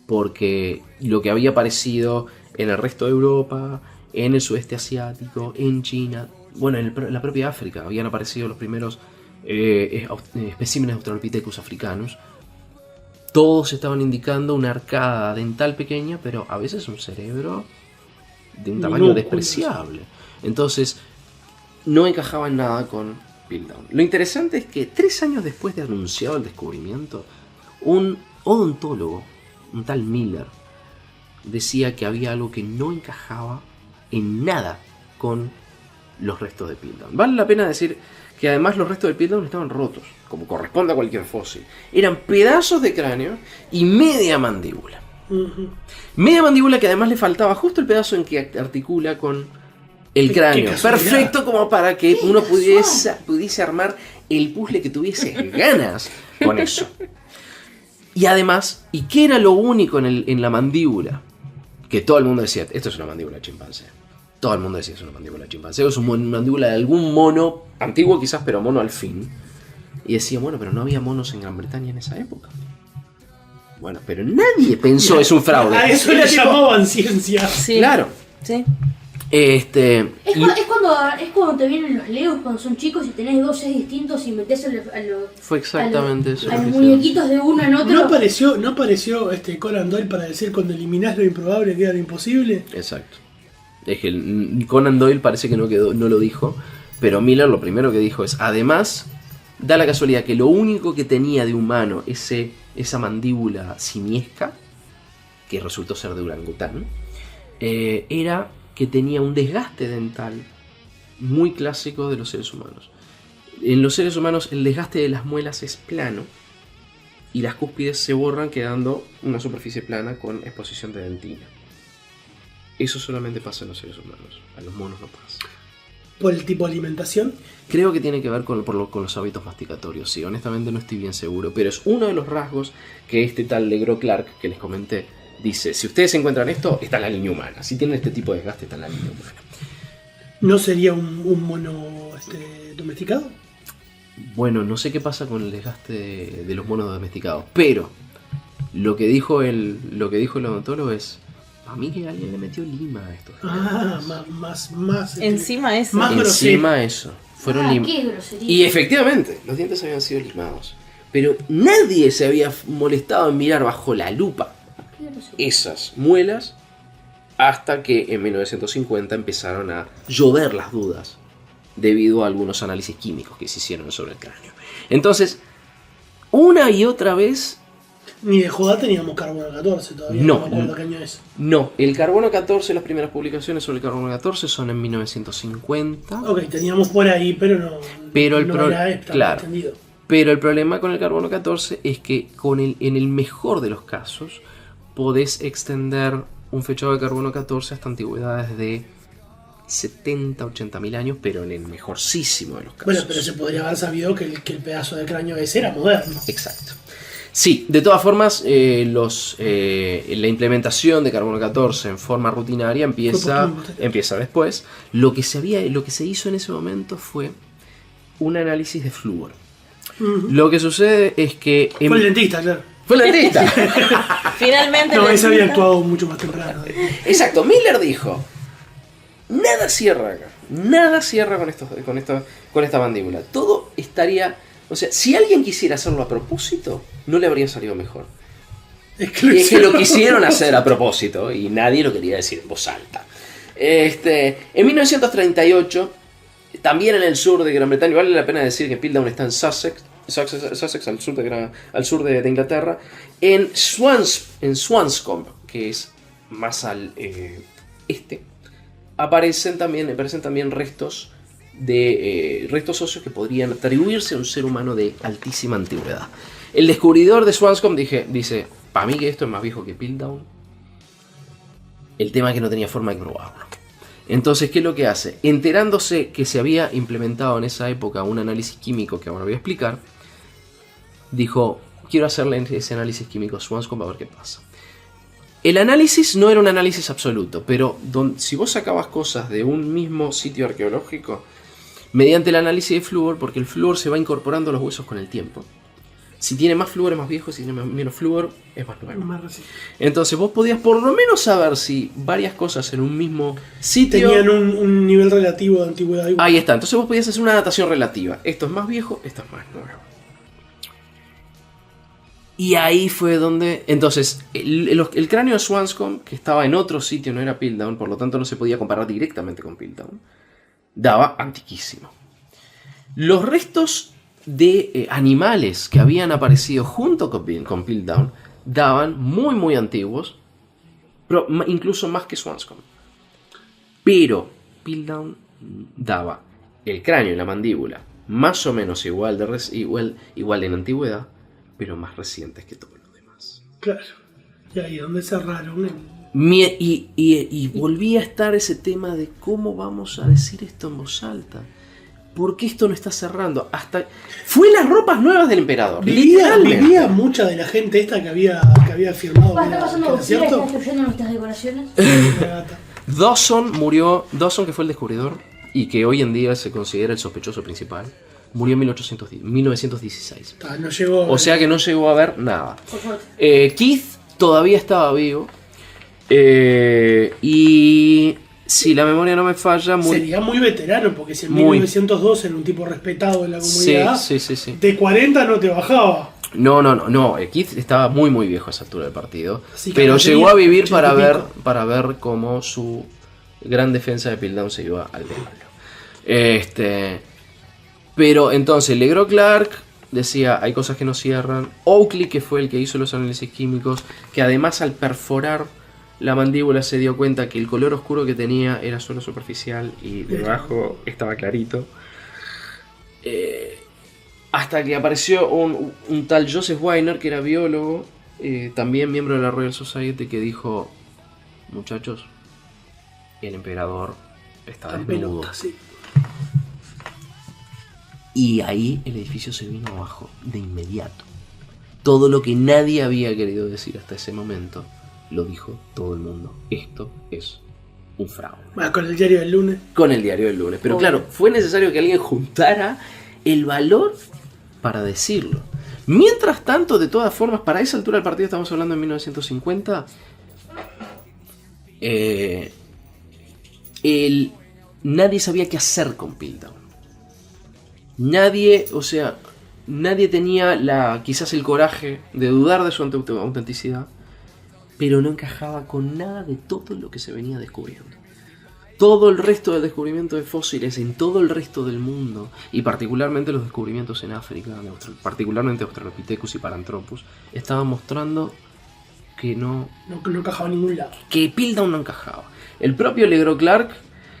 Porque lo que había aparecido en el resto de Europa, en el sudeste asiático, en China, bueno, en la propia África, habían aparecido los primeros especímenes Australopithecus africanos. todos estaban indicando una arcada dental pequeña, pero a veces un cerebro de un tamaño despreciable. Entonces, no encajaba en nada con Piltdown. Lo interesante es que 3 años después de anunciado el descubrimiento, un odontólogo, un tal Miller, decía que había algo que no encajaba en nada con los restos de Piltdown. Vale la pena decir que además los restos de Piltdown estaban rotos, como corresponde a cualquier fósil. Eran pedazos de cráneo y media mandíbula. Media mandíbula que además le faltaba justo el pedazo en que articula con el cráneo. Perfecto como para que uno pudiese armar el puzzle que tuviese ganas con eso. Y además, ¿y qué era lo único en la mandíbula? Que todo el mundo decía, esto es una mandíbula de chimpancé. Todo el mundo decía, es una mandíbula de chimpancé. Es una mandíbula de algún mono, antiguo quizás, pero mono al fin. Y decía, bueno, pero no había monos en Gran Bretaña en esa época. Bueno, pero nadie pensó es un fraude.
A eso le llamaban ciencia.
Sí.
Claro.
Sí.
Es cuando te vienen los Legos cuando son chicos y tenés 2 sets distintos y metés
fue exactamente eso.
a los muñequitos de uno en otro.
¿No apareció Conan Doyle para decir cuando eliminás lo improbable queda lo imposible?
Exacto. Es que Conan Doyle parece que no lo dijo, pero Miller lo primero que dijo es, además, da la casualidad que lo único que tenía de humano esa mandíbula simiesca, que resultó ser de orangután, era que tenía un desgaste dental muy clásico de los seres humanos. En los seres humanos el desgaste de las muelas es plano y las cúspides se borran quedando una superficie plana con exposición de dentina. Eso solamente pasa en los seres humanos, a los monos no pasa.
¿Por el tipo de alimentación?
Creo que tiene que ver con los hábitos masticatorios, sí, honestamente no estoy bien seguro, pero es uno de los rasgos que este tal Legros Clark, que les comenté, dice, si ustedes encuentran esto, está en la línea humana. Si tienen este tipo de desgaste, está en la línea humana.
¿No sería un mono domesticado?
Bueno, no sé qué pasa con el desgaste de los monos domesticados, pero lo que dijo el odontólogo es, a mí que alguien le metió lima a esto.
Más
encima eso.
Más
encima eso. Fueron limados.
Qué grosería.
Y efectivamente, los dientes habían sido limados. Pero nadie se había molestado en mirar bajo la lupa esas muelas hasta que en 1950 empezaron a llover las dudas debido a algunos análisis químicos que se hicieron sobre el cráneo. Entonces, una y otra vez...
Ni de joda teníamos carbono 14 todavía.
No,
me acuerdo qué año es.
No, el carbono 14, las primeras publicaciones sobre el carbono 14 son en 1950.
Ok, teníamos por ahí, pero no.
Pero
claro. Entendido.
Pero el problema con el carbono 14 es que en el mejor de los casos podés extender un fechado de carbono 14 hasta antigüedades de 70, 80 mil años, pero en el mejorcísimo de los casos.
Bueno, pero se podría haber sabido que el pedazo de cráneo ese era moderno.
Exacto. Sí, de todas formas, la implementación de carbono 14 en forma rutinaria empieza después. Lo que se hizo en ese momento fue un análisis de flúor. Lo que sucede es que...
Fue el dentista, claro.
Fue el dentista.
Finalmente.
No, ese había actuado mucho más temprano.
Exacto, Miller dijo, nada cierra acá. Nada cierra con esta mandíbula. Todo estaría... O sea, si alguien quisiera hacerlo a propósito, no le habría salido mejor. Es que lo quisieron hacer a propósito y nadie lo quería decir en voz alta. En 1938, también en el sur de Gran Bretaña, vale la pena decir que Piltdown está en Sussex al sur de Inglaterra, en Swanscombe, que es más al este, aparecen también restos óseos que podrían atribuirse a un ser humano de altísima antigüedad. El descubridor de Swanscombe dice, para mí que esto es más viejo que Piltdown. El tema es que no tenía forma de probarlo. Entonces, ¿qué es lo que hace? Enterándose que se había implementado en esa época un análisis químico que ahora voy a explicar, dijo, quiero hacerle ese análisis químico a Swanscombe a ver qué pasa. El análisis no era un análisis absoluto, pero si vos sacabas cosas de un mismo sitio arqueológico, mediante el análisis de flúor, porque el flúor se va incorporando a los huesos con el tiempo. Si tiene más flúor es más viejo, si tiene menos flúor es más nuevo. Entonces vos podías por lo menos saber si varias cosas en un mismo sitio...
Tenían un nivel relativo de antigüedad.
Ahí está, entonces vos podías hacer una datación relativa. Esto es más viejo, esto es más nuevo. Y ahí fue donde... Entonces, el cráneo de Swanscombe, que estaba en otro sitio, no era Piltdown, por lo tanto no se podía comparar directamente con Piltdown, daba antiquísimo. Los restos de animales que habían aparecido junto con Piltdown daban muy muy antiguos, pero incluso más que Swanscombe. Pero Piltdown daba el cráneo y la mandíbula más o menos igual en antigüedad, pero más recientes que todo lo demás.
Claro. Y ahí donde cerraron.
Y volvía a estar ese tema de cómo vamos a decir esto en voz alta. ¿Por qué esto no está cerrando? Hasta fue las ropas nuevas del emperador.
Vivía mucha de la gente esta que había firmado.
¿Está pasando Godzilla y está destruyendo nuestras decoraciones?
Dawson murió. Dawson, que fue el descubridor y que hoy en día se considera el sospechoso principal, murió en 1916.
No llegó.
O sea que no llegó a ver nada. Keith todavía estaba vivo. Y si la memoria no me falla,
sería muy veterano, porque si en 1902 era un tipo respetado en la comunidad,
sí.
De 40 no te bajaba.
No. Keith estaba muy muy viejo a esa altura del partido. Pero
no
llegó a vivir para ver cómo su gran defensa de Piltdown se iba al diablo. Pero entonces Legros Clark decía, hay cosas que no cierran. Oakley, que fue el que hizo los análisis químicos, que además al perforar la mandíbula se dio cuenta que el color oscuro que tenía era solo superficial y debajo estaba clarito. Hasta que apareció un tal Joseph Weiner, que era biólogo, también miembro de la Royal Society, que dijo, muchachos, el emperador está desnudo. Y ahí el edificio se vino abajo de inmediato. Todo lo que nadie había querido decir hasta ese momento lo dijo todo el mundo. Esto es un fraude.
Con el diario del lunes.
Con el diario del lunes. Pero claro, fue necesario que alguien juntara el valor para decirlo. Mientras tanto, de todas formas, para esa altura del partido, estamos hablando en 1950, nadie sabía qué hacer con Piltdown. Nadie tenía quizás el coraje de dudar de su autenticidad, pero no encajaba con nada de todo lo que se venía descubriendo. Todo el resto del descubrimiento de fósiles en todo el resto del mundo, y particularmente los descubrimientos en África, particularmente Australopithecus y Paranthropus, estaban mostrando que no
encajaba en ningún lado.
Que Piltdown no encajaba. El propio Legros Clark,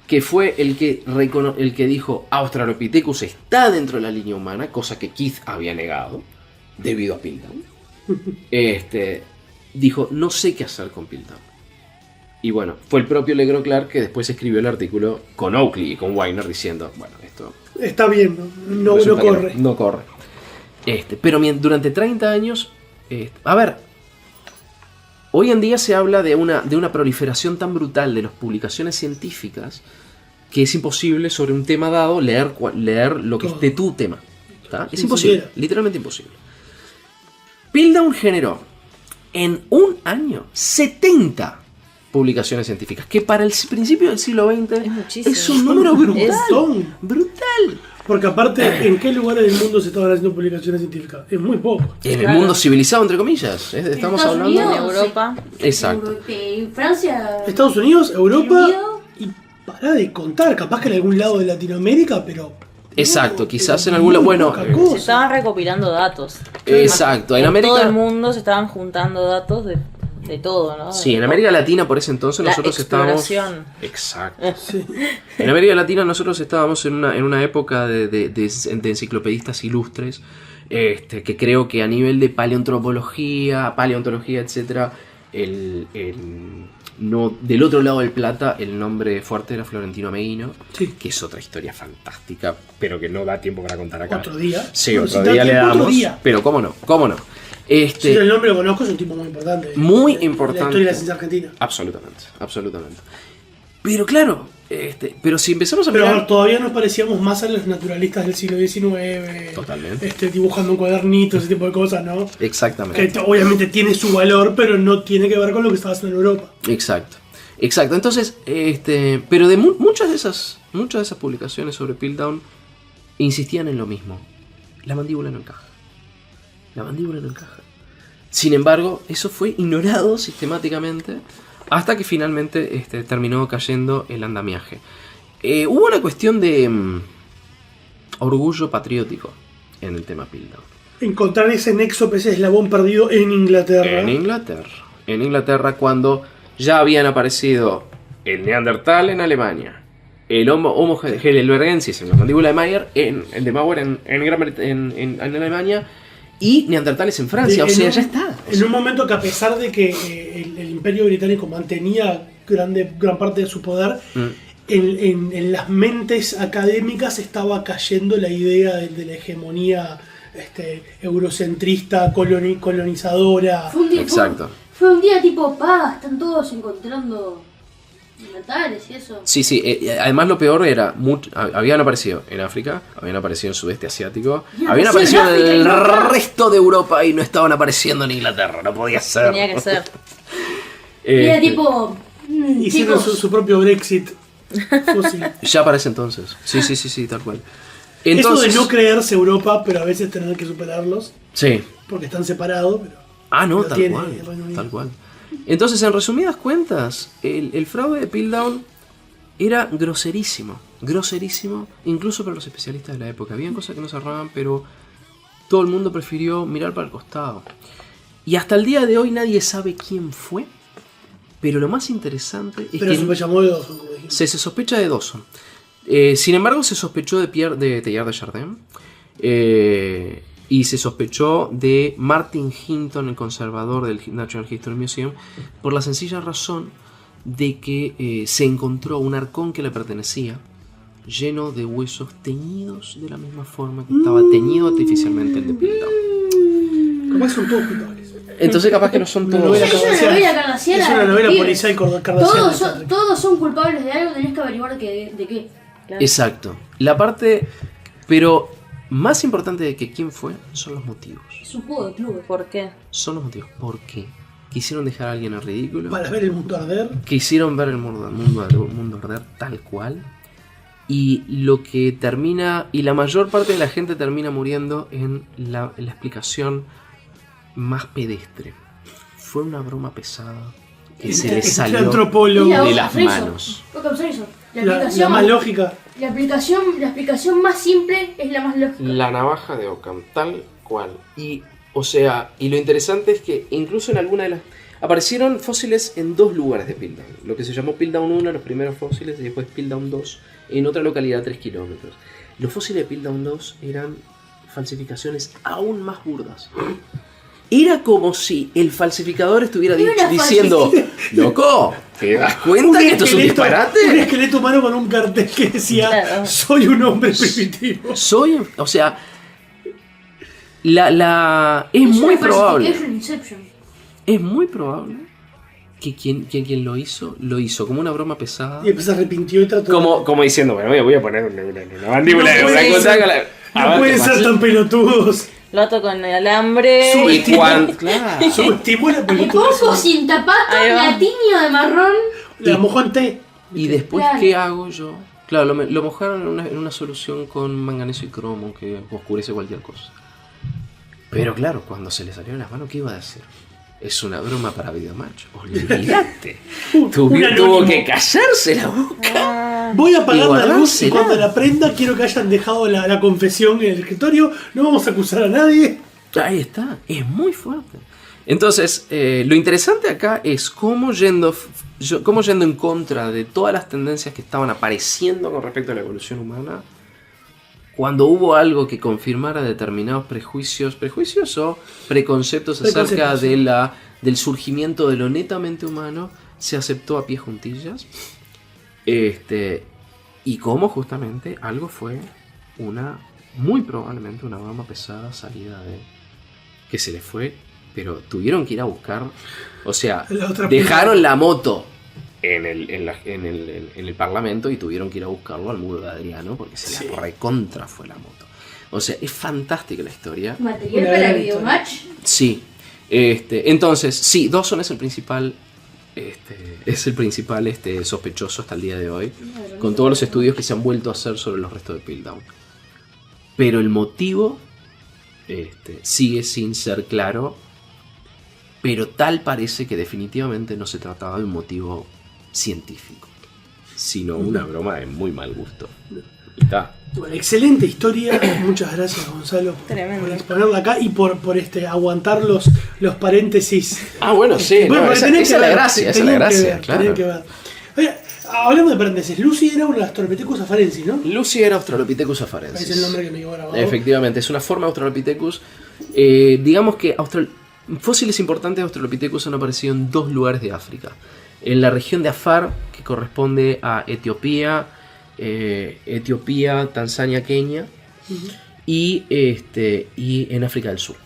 que fue el que dijo Australopithecus está dentro de la línea humana, cosa que Keith había negado debido a Piltdown, dijo, no sé qué hacer con Piltdown. Y bueno, fue el propio Legros Clark que después escribió el artículo con Oakley y con Weiner diciendo, bueno, esto
está bien, no corre.
No corre. Pero durante 30 años, hoy en día se habla de una proliferación tan brutal de las publicaciones científicas que es imposible sobre un tema dado leer lo que es de tu tema. Es imposible, literalmente imposible. Piltdown generó en un año 70 publicaciones científicas, que para el principio del siglo XX es un número brutal. Brutal.
Porque aparte, ¿en qué lugares del mundo se estaban haciendo publicaciones científicas? Es muy poco.
En el mundo civilizado, entre comillas. Estamos hablando
de Europa.
Exacto.
Francia.
Estados Unidos, Europa. Y para de contar, capaz que en algún lado de Latinoamérica, pero...
Exacto, quizás en algún lado. Bueno,
se estaban recopilando datos.
Exacto. En América.
Todo el mundo se estaban juntando datos de todo, ¿no?
Sí, en América Latina por ese entonces nosotros estábamos... Exacto. Sí. En América Latina nosotros estábamos en una época de enciclopedistas ilustres, que creo que a nivel de paleontología, etcétera, no, del otro lado del Plata el nombre fuerte era Florentino Meguino, que es otra historia fantástica, pero que no da tiempo para contar acá.
¿Otro día?
Sí, otro día le damos, pero cómo no.
Si el nombre lo conozco, es un tipo muy importante.
Muy importante.
La historia de la ciencia argentina.
Absolutamente. Pero claro, pero si empezamos a mirar...
Pero todavía nos parecíamos más a los naturalistas del siglo XIX.
Totalmente.
Dibujando un cuadernito, ese tipo de cosas, ¿no?
Exactamente.
Que obviamente tiene su valor, pero no tiene que ver con lo que estaba haciendo en Europa.
Exacto. Entonces, pero de muchas de esas publicaciones sobre Piltdown insistían en lo mismo. La mandíbula no encaja. Sin embargo, eso fue ignorado sistemáticamente hasta que finalmente terminó cayendo el andamiaje. Hubo una cuestión de orgullo patriótico en el tema Piltdown.
Encontrar ese nexo, ese eslabón perdido en Inglaterra.
En Inglaterra, cuando ya habían aparecido el Neandertal en Alemania, el Homo heidelbergensis en la mandíbula de Mauer en Alemania, y Neandertales en Francia. Ya está.
En un momento que, a pesar de que el Imperio Británico mantenía gran parte de su poder, en las mentes académicas estaba cayendo la idea de la hegemonía eurocentrista, colonizadora.
Exacto.
Fue un día tipo, están todos encontrando metales y eso.
Sí. Además, lo peor era, habían aparecido en África, habían aparecido en el sudeste asiático, habían aparecido en el resto de Europa y no estaban apareciendo en Inglaterra. No podía ser.
Tenía que ser.
Era tipo.
Hicieron su propio Brexit fósil.
Ya para ese entonces. Sí, tal cual.
Entonces, eso de no creerse Europa, pero a veces tener que superarlos.
Sí.
Porque están separados, pero.
No, tal cual. Entonces, en resumidas cuentas, el fraude de Piltdown era groserísimo, incluso para los especialistas de la época. Habían cosas que no cerraban, pero todo el mundo prefirió mirar para el costado. Y hasta el día de hoy nadie sabe quién fue, pero lo más interesante es que...
se llamó de Dawson, como dijimos.
Se sospecha de Dawson. Sin embargo, se sospechó de Pierre de Teilhard de Chardin. Y se sospechó de Martin Hinton, el conservador del Natural History Museum, por la sencilla razón de que se encontró un arcón que le pertenecía, lleno de huesos teñidos de la misma forma que estaba teñido artificialmente el de Piltdown.
Capaz son todos culpables.
Entonces capaz que no son todos.
Es una novela
policial cardasiana.
Todos son culpables de algo, tenés que averiguar de qué.
Claro.
Exacto. La parte... Pero... más importante de que quién fue son los motivos.
Es un juego de clubes.
¿Por qué?
Son los motivos. ¿Por qué? Quisieron dejar a alguien en ridículo.
Para ver el mundo arder.
Quisieron ver el mundo arder tal cual. Y lo que termina... Y la mayor parte de la gente termina muriendo en la explicación más pedestre. Fue una broma pesada que se le salió de las manos.
La más lógica.
La explicación más simple es la más lógica.
La navaja de Occam, tal cual. Y lo interesante es que incluso en alguna de las... Aparecieron fósiles en dos lugares de Piltdown. Lo que se llamó Piltdown 1, los primeros fósiles, y después Piltdown 2, en otra localidad a 3 kilómetros. Los fósiles de Piltdown 2 eran falsificaciones aún más burdas. Era como si el falsificador estuviera diciendo, loco, ¿te das cuenta que esto es un disparate?
Un esqueleto humano con un cartel que decía, claro, soy un hombre primitivo.
Es muy probable que quien lo hizo como una broma pesada.
Y después se arrepintió y trató.
Como diciendo, bueno, voy a poner una mandíbula de una cosa.
No pueden ser tan pelotudos.
Lo ato con el alambre.
Subestimó la
Le
pelotudez.
pongo sin zapato, la tiño de marrón.
La mojó en té.
Y después, ¿qué hago yo? Claro, lo mojaron en una solución con manganeso y cromo que oscurece cualquier cosa. Pero claro, cuando se le salió de las manos, ¿qué iba a decir? Es una broma para Videomatch. Olvídate. Tuvo que callarse la boca.
Voy a apagar la luz y cuando la prenda quiero que hayan dejado la confesión en el escritorio. No vamos a acusar a nadie.
Ahí está. Es muy fuerte. Entonces, lo interesante acá es cómo yendo en contra de todas las tendencias que estaban apareciendo con respecto a la evolución humana, cuando hubo algo que confirmara determinados prejuicios o preconceptos acerca del surgimiento de lo netamente humano, se aceptó a pie juntillas. Y cómo justamente algo fue muy probablemente una broma pesada salida de que se le fue, pero tuvieron que ir a buscar, o sea, dejaron la moto en el Parlamento y tuvieron que ir a buscarlo al muro de Adriano porque se la recontra fue la moto. O sea, es fantástica la historia.
¿Material para Videomatch?
Sí. Entonces, sí, Dawson es el principal sospechoso hasta el día de hoy, con todos los estudios que se han vuelto a hacer sobre los restos de Piltdown. Pero el motivo sigue sin ser claro. pero tal parece que definitivamente no se trataba de un motivo científico, sino una broma de muy mal gusto. Y está.
Bueno, excelente historia, muchas gracias Gonzalo por exponerla acá y por aguantar los paréntesis.
Ah, bueno, sí,
bueno,
esa es la gracia, claro.
Que ver. Oye, hablemos de paréntesis, Lucy era un Australopithecus afarensis, ¿no?
Lucy era Australopithecus afarensis.
Es el nombre que me quedó grabado.
Efectivamente, es una forma de Australopithecus. Digamos que fósiles importantes de Australopithecus han aparecido en 2 lugares de África. En la región de Afar, que corresponde a Etiopía, Tanzania, Kenia, y en África del Sur.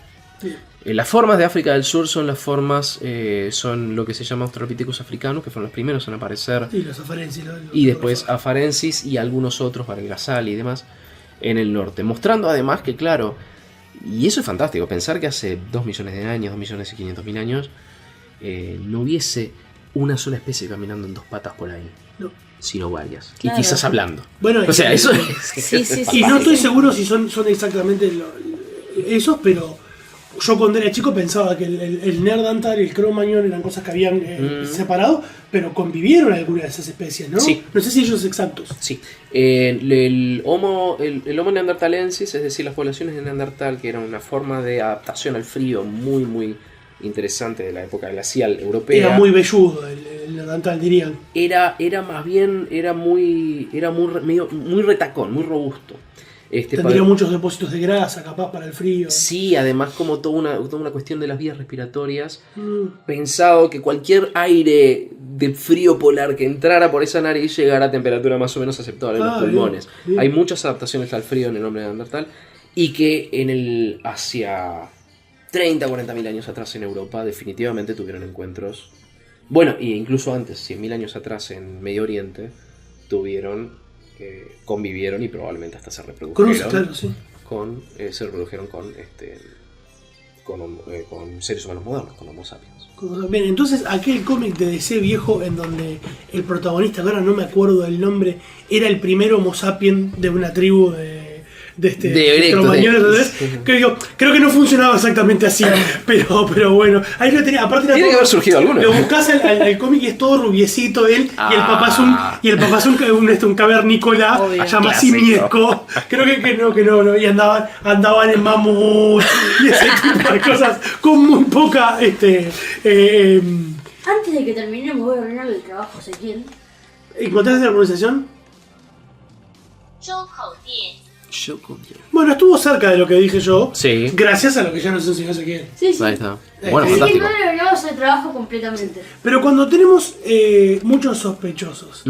Las formas de África del Sur son son lo que se llama Australopithecus africanos, que fueron los primeros en aparecer.
Y los afarensis.
Y después afarensis y algunos otros, Barengasal y demás, en el norte. Mostrando además que, claro, y eso es fantástico, pensar que hace 2 millones de años, 2.500.000 años, no hubiese una sola especie caminando en 2 patas por ahí. No. Sino varias. Claro. Y quizás hablando.
Bueno,
o sea, eso es.
Sí, y no estoy seguro si son exactamente esos, pero yo cuando era chico pensaba que el Neandertal y el Cro-Magnon eran cosas que habían separado, pero convivieron algunas de esas especies, ¿no?
Sí.
No sé si ellos exactos.
Sí. El Homo neanderthalensis, es decir, las poblaciones de Neandertal, que eran una forma de adaptación al frío muy, muy interesante de la época glacial europea.
Era muy velludo el Neandertal, dirían.
Era más bien, muy retacón, muy robusto.
Tendría muchos depósitos de grasa, capaz, para el frío.
Sí, además como toda una cuestión de las vías respiratorias. Pensado que cualquier aire de frío polar que entrara por esa nariz llegara a temperatura más o menos aceptable en los pulmones. Bien. Hay muchas adaptaciones al frío en el hombre neandertal y que hacia 30 o 40.000 años atrás en Europa definitivamente tuvieron encuentros. Bueno, e incluso antes, 100.000 años atrás en Medio Oriente, convivieron y probablemente hasta se reprodujeron.
Claro, sí.
Se reprodujeron con seres humanos modernos, con Homo sapiens.
Bien, entonces aquel cómic de DC viejo en donde el protagonista, ahora no me acuerdo del nombre, era el primer Homo sapiens de una tribu de Cromañones, creo que no funcionaba exactamente así, pero bueno, ahí lo tenía. Aparte
tiene que haber surgido alguno.
Lo buscás al cómic y es todo rubiecito él, y el papá es un cavernícola, llama Simiesco. Creo que no, y andaban en mamut y ese tipo de cosas con muy poca
Antes de que terminemos voy a ordenar el trabajo, Ezequiel.
¿Encontraste la pronunciación? Bueno, estuvo cerca de lo que dije yo.
Sí.
Gracias a lo que ya nos enseñó Ezequiel.
Sí.
Ahí está. Bueno,
así
fantástico.
que no logramos el trabajo completamente.
Pero cuando tenemos muchos sospechosos,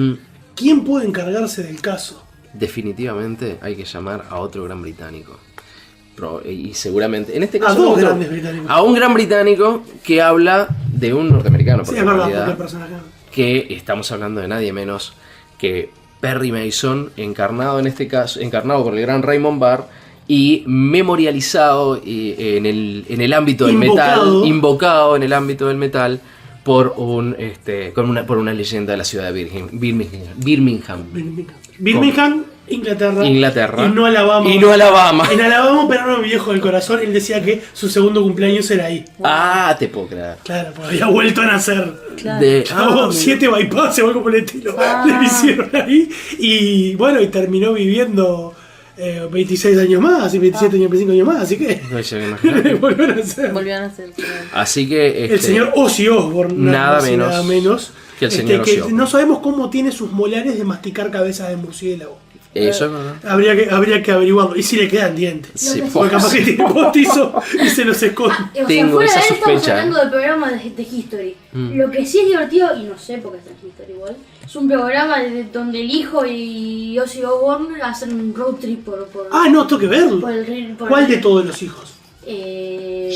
¿quién puede encargarse del caso?
Definitivamente hay que llamar a otro gran británico. Y seguramente, en este caso, a un gran británico que habla de un norteamericano.
Sí, es verdad, personaje.
Que estamos hablando de nadie menos que Perry Mason, encarnado por el gran Raymond Barr y memorializado en el ámbito del metal, invocado en el ámbito del metal por por una leyenda de la ciudad de Birmingham. Inglaterra.
Y no Alabama. En Alabama, pero no viejo del corazón, él decía que su segundo cumpleaños era ahí.
Ah, te puedo creer.
Claro, porque había vuelto a nacer.
Claro.
7 bypass o algo por el estilo. Le hicieron ahí. Y bueno, y terminó viviendo 26 años más, y 27 años, 25 años más, así que
volvió a nacer.
Así que
el señor Ozzy Osbourne,
nada menos
que el señor Ozzy Osbourne. No sabemos cómo tiene sus molares de masticar cabezas de murciélago.
Eso es verdad.
Habría que averiguarlo. Y si le quedan dientes.
Sí,
porque capaz que tiene postizo y se los esconde.
Tengo esa sospecha.
Estamos hablando del programa de History. Lo que sí es divertido, y no sé por qué está en History igual, es un programa donde el hijo y Ozzy Osbourne hacen un road trip por
no, tengo que verlo. ¿Cuál de todos los hijos?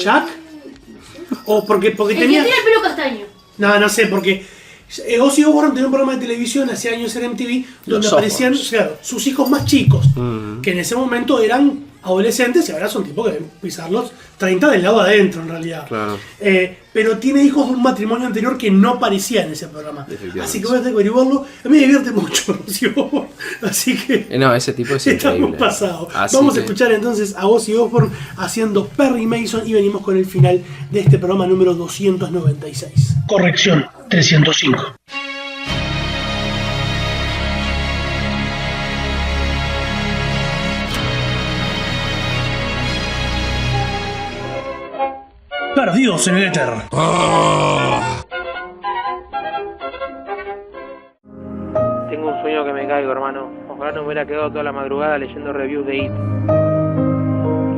¿Jack? ¿O porque
el
tenía
que tiene el pelo castaño.
No sé, porque Ozzy Osbourne tenía un programa de televisión hace años en MTV donde aparecían sus hijos más chicos, que en ese momento eran adolescentes y ahora son tipos que deben pisar los 30 del lado adentro en realidad.
Claro.
Pero tiene hijos de un matrimonio anterior que no aparecía en ese programa. Así que voy a tener que averiguarlo. A mí me divierte mucho, Rocío. Así que
No, ese tipo es increíble.
estamos pasados.
Así
Vamos
que-
a escuchar entonces a Ozzy Osbourne haciendo Perry Mason y venimos con el final de este programa número 296. Corrección, 305. Perdidos en el éter.
Tengo un sueño que me caigo, hermano. Ojalá no me hubiera quedado toda la madrugada leyendo reviews de IT.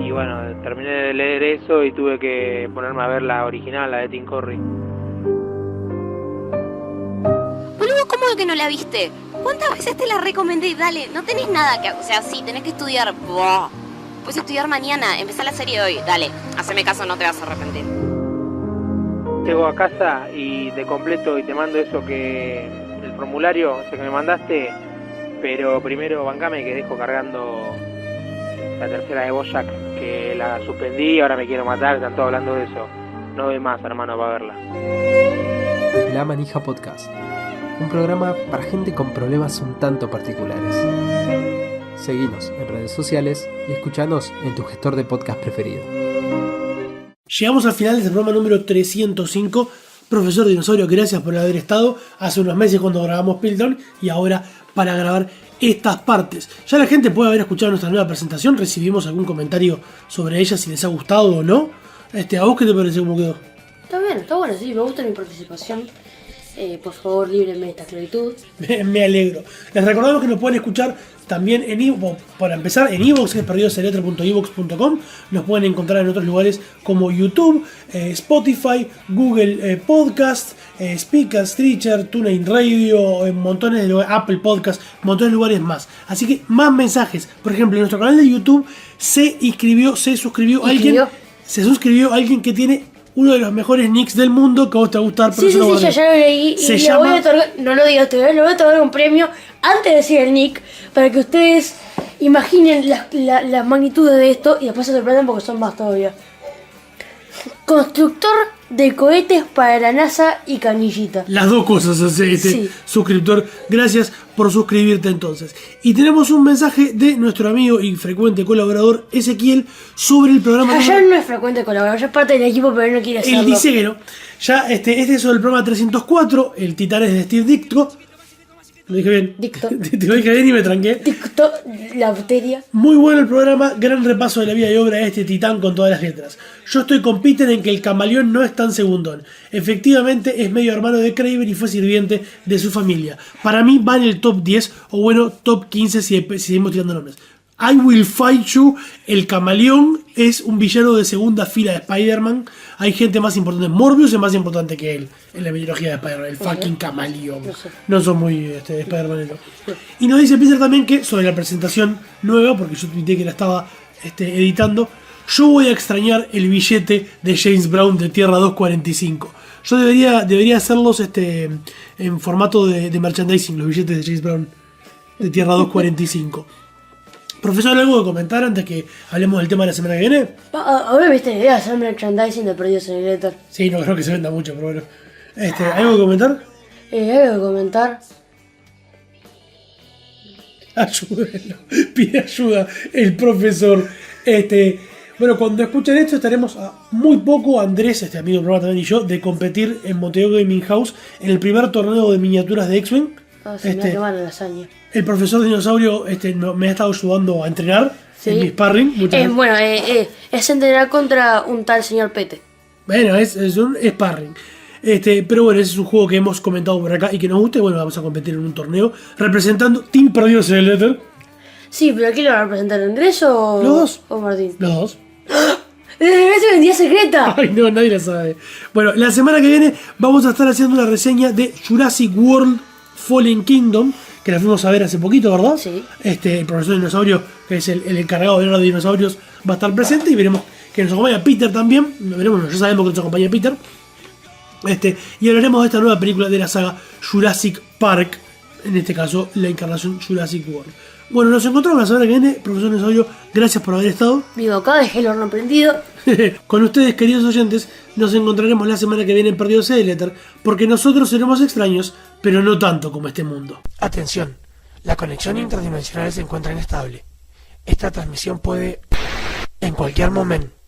Y bueno, terminé de leer eso y tuve que ponerme a ver la original, la de Tim Curry.
Boludo, ¿cómo que no la viste? ¿Cuántas veces te la recomendé? Dale, no tenés nada que... O sea, sí, tenés que estudiar. Buah. Puedes estudiar mañana, empezá la serie hoy. Dale, haceme caso, no te vas a arrepentir.
Llego a casa y te completo y te mando eso que... el formulario ese que me mandaste, pero primero bancame que dejo cargando la tercera de BoJack, que la suspendí y ahora me quiero matar, están todos hablando de eso. No doy más, hermano, para verla.
La Manija Podcast, un programa para gente con problemas un tanto particulares. Seguinos en redes sociales y escuchanos en tu gestor de podcast preferido.
Llegamos al final de este programa número 305. Profesor Dinosaurio, gracias por haber estado hace unos meses cuando grabamos Pilton y ahora para grabar estas partes. Ya la gente puede haber escuchado nuestra nueva presentación, recibimos algún comentario sobre ella, si les ha gustado o no. ¿A vos qué te parece cómo quedó?
Está bien, está bueno, sí, me gusta mi participación. Por favor, líbrenme de esta esclavitud.
Me alegro. Les recordamos que nos pueden escuchar también en iVoox, para empezar en iVoox, que es perdidosenletra.ivox.com. Nos pueden encontrar en otros lugares como YouTube, Spotify, Google Podcast, Speaker, Stitcher, TuneIn Radio, en montones de lugares, Apple Podcast, montones de lugares más. Así que más mensajes. Por ejemplo, en nuestro canal de YouTube se suscribió alguien que tiene uno de los mejores nicks del mundo, que a vos te va a gustar.
Sí, ya lo leí.
Se
y
llama...
le voy a otorgar, no lo digas todavía, le voy a otorgar un premio antes de decir el nick, para que ustedes imaginen las magnitudes de esto y después se sorprendan porque son más todavía. Constructor de cohetes para la NASA y canillita.
Las dos cosas hace
Sí.
suscriptor. Gracias por suscribirte entonces. Y tenemos un mensaje de nuestro amigo y frecuente colaborador Ezequiel sobre el programa.
Ya no es frecuente colaborador, ya es parte del equipo, pero él no quiere hacerlo.
El diseño. Ya este es sobre el programa 304, el Titanes de Steve Ditko. Lo dije bien.
Dicto.
Te lo dije bien y me tranqué.
Dicto, la bacteria.
Muy bueno el programa, gran repaso de la vida y obra de este titán con todas las letras. Yo estoy con Peter en que el camaleón no es tan segundón. Efectivamente es medio hermano de Kraven y fue sirviente de su familia. Para mí va en el top 10 o bueno, top 15 si seguimos tirando nombres. I Will Fight You, el camaleón, es un villano de segunda fila de Spider-Man. Hay gente más importante. Morbius es más importante que él en la mitología de Spider-Man. El fucking camaleón. No son muy Spider-Man. Y nos dice Peter también que sobre la presentación nueva, porque yo tuiteé que la estaba editando, yo voy a extrañar el billete de James Brown de Tierra 245. Yo debería hacerlos en formato de merchandising, los billetes de James Brown de Tierra 245. Profesor, ¿algo que comentar antes que hablemos del tema de la semana que viene?
Ahora viste la idea de hacer merchandising de Perdidos en el Éter.
Sí, no creo que se venda mucho, pero bueno. ¿Algo que comentar?
Algo que comentar.
Ayúdenlo, pide ayuda el profesor. Bueno, cuando escuchen esto estaremos a muy poco, Andrés, amigo del programa también, y yo, de competir en Montevideo Gaming House en el primer torneo de miniaturas de X-Wing.
Se me va la lasaña.
El profesor Dinosaurio me ha estado ayudando a entrenar en mi sparring.
Bueno, es entrenar contra un tal señor Pete.
Bueno, es un sparring. Pero bueno, ese es un juego que hemos comentado por acá y que nos gusta. Y bueno, vamos a competir en un torneo representando Team Perdidos en el Éter.
Sí, pero ¿quién lo va a representar? ¿Andrés o,
los dos?
O Martín?
Los dos.
¡Es vendida secreta!
Ay, no, nadie la sabe. Bueno, la semana que viene vamos a estar haciendo una reseña de Jurassic World Fallen Kingdom, que la fuimos a ver hace poquito, ¿verdad?
Sí.
El profesor Dinosaurio, que es el encargado de hablar de dinosaurios, va a estar presente y veremos que nos acompaña Peter también. Veremos, ya sabemos que nos acompaña Peter. Y hablaremos de esta nueva película de la saga Jurassic Park, en este caso la encarnación Jurassic World. Bueno, nos encontramos la semana que viene. Profesor Nesorio, gracias por haber estado.
Vivo acá, dejé el horno prendido.
Con ustedes, queridos oyentes, nos encontraremos la semana que viene en Perdidos en el Éter, porque nosotros seremos extraños, pero no tanto como este mundo. Atención, la conexión interdimensional se encuentra inestable. Esta transmisión puede, en cualquier momento,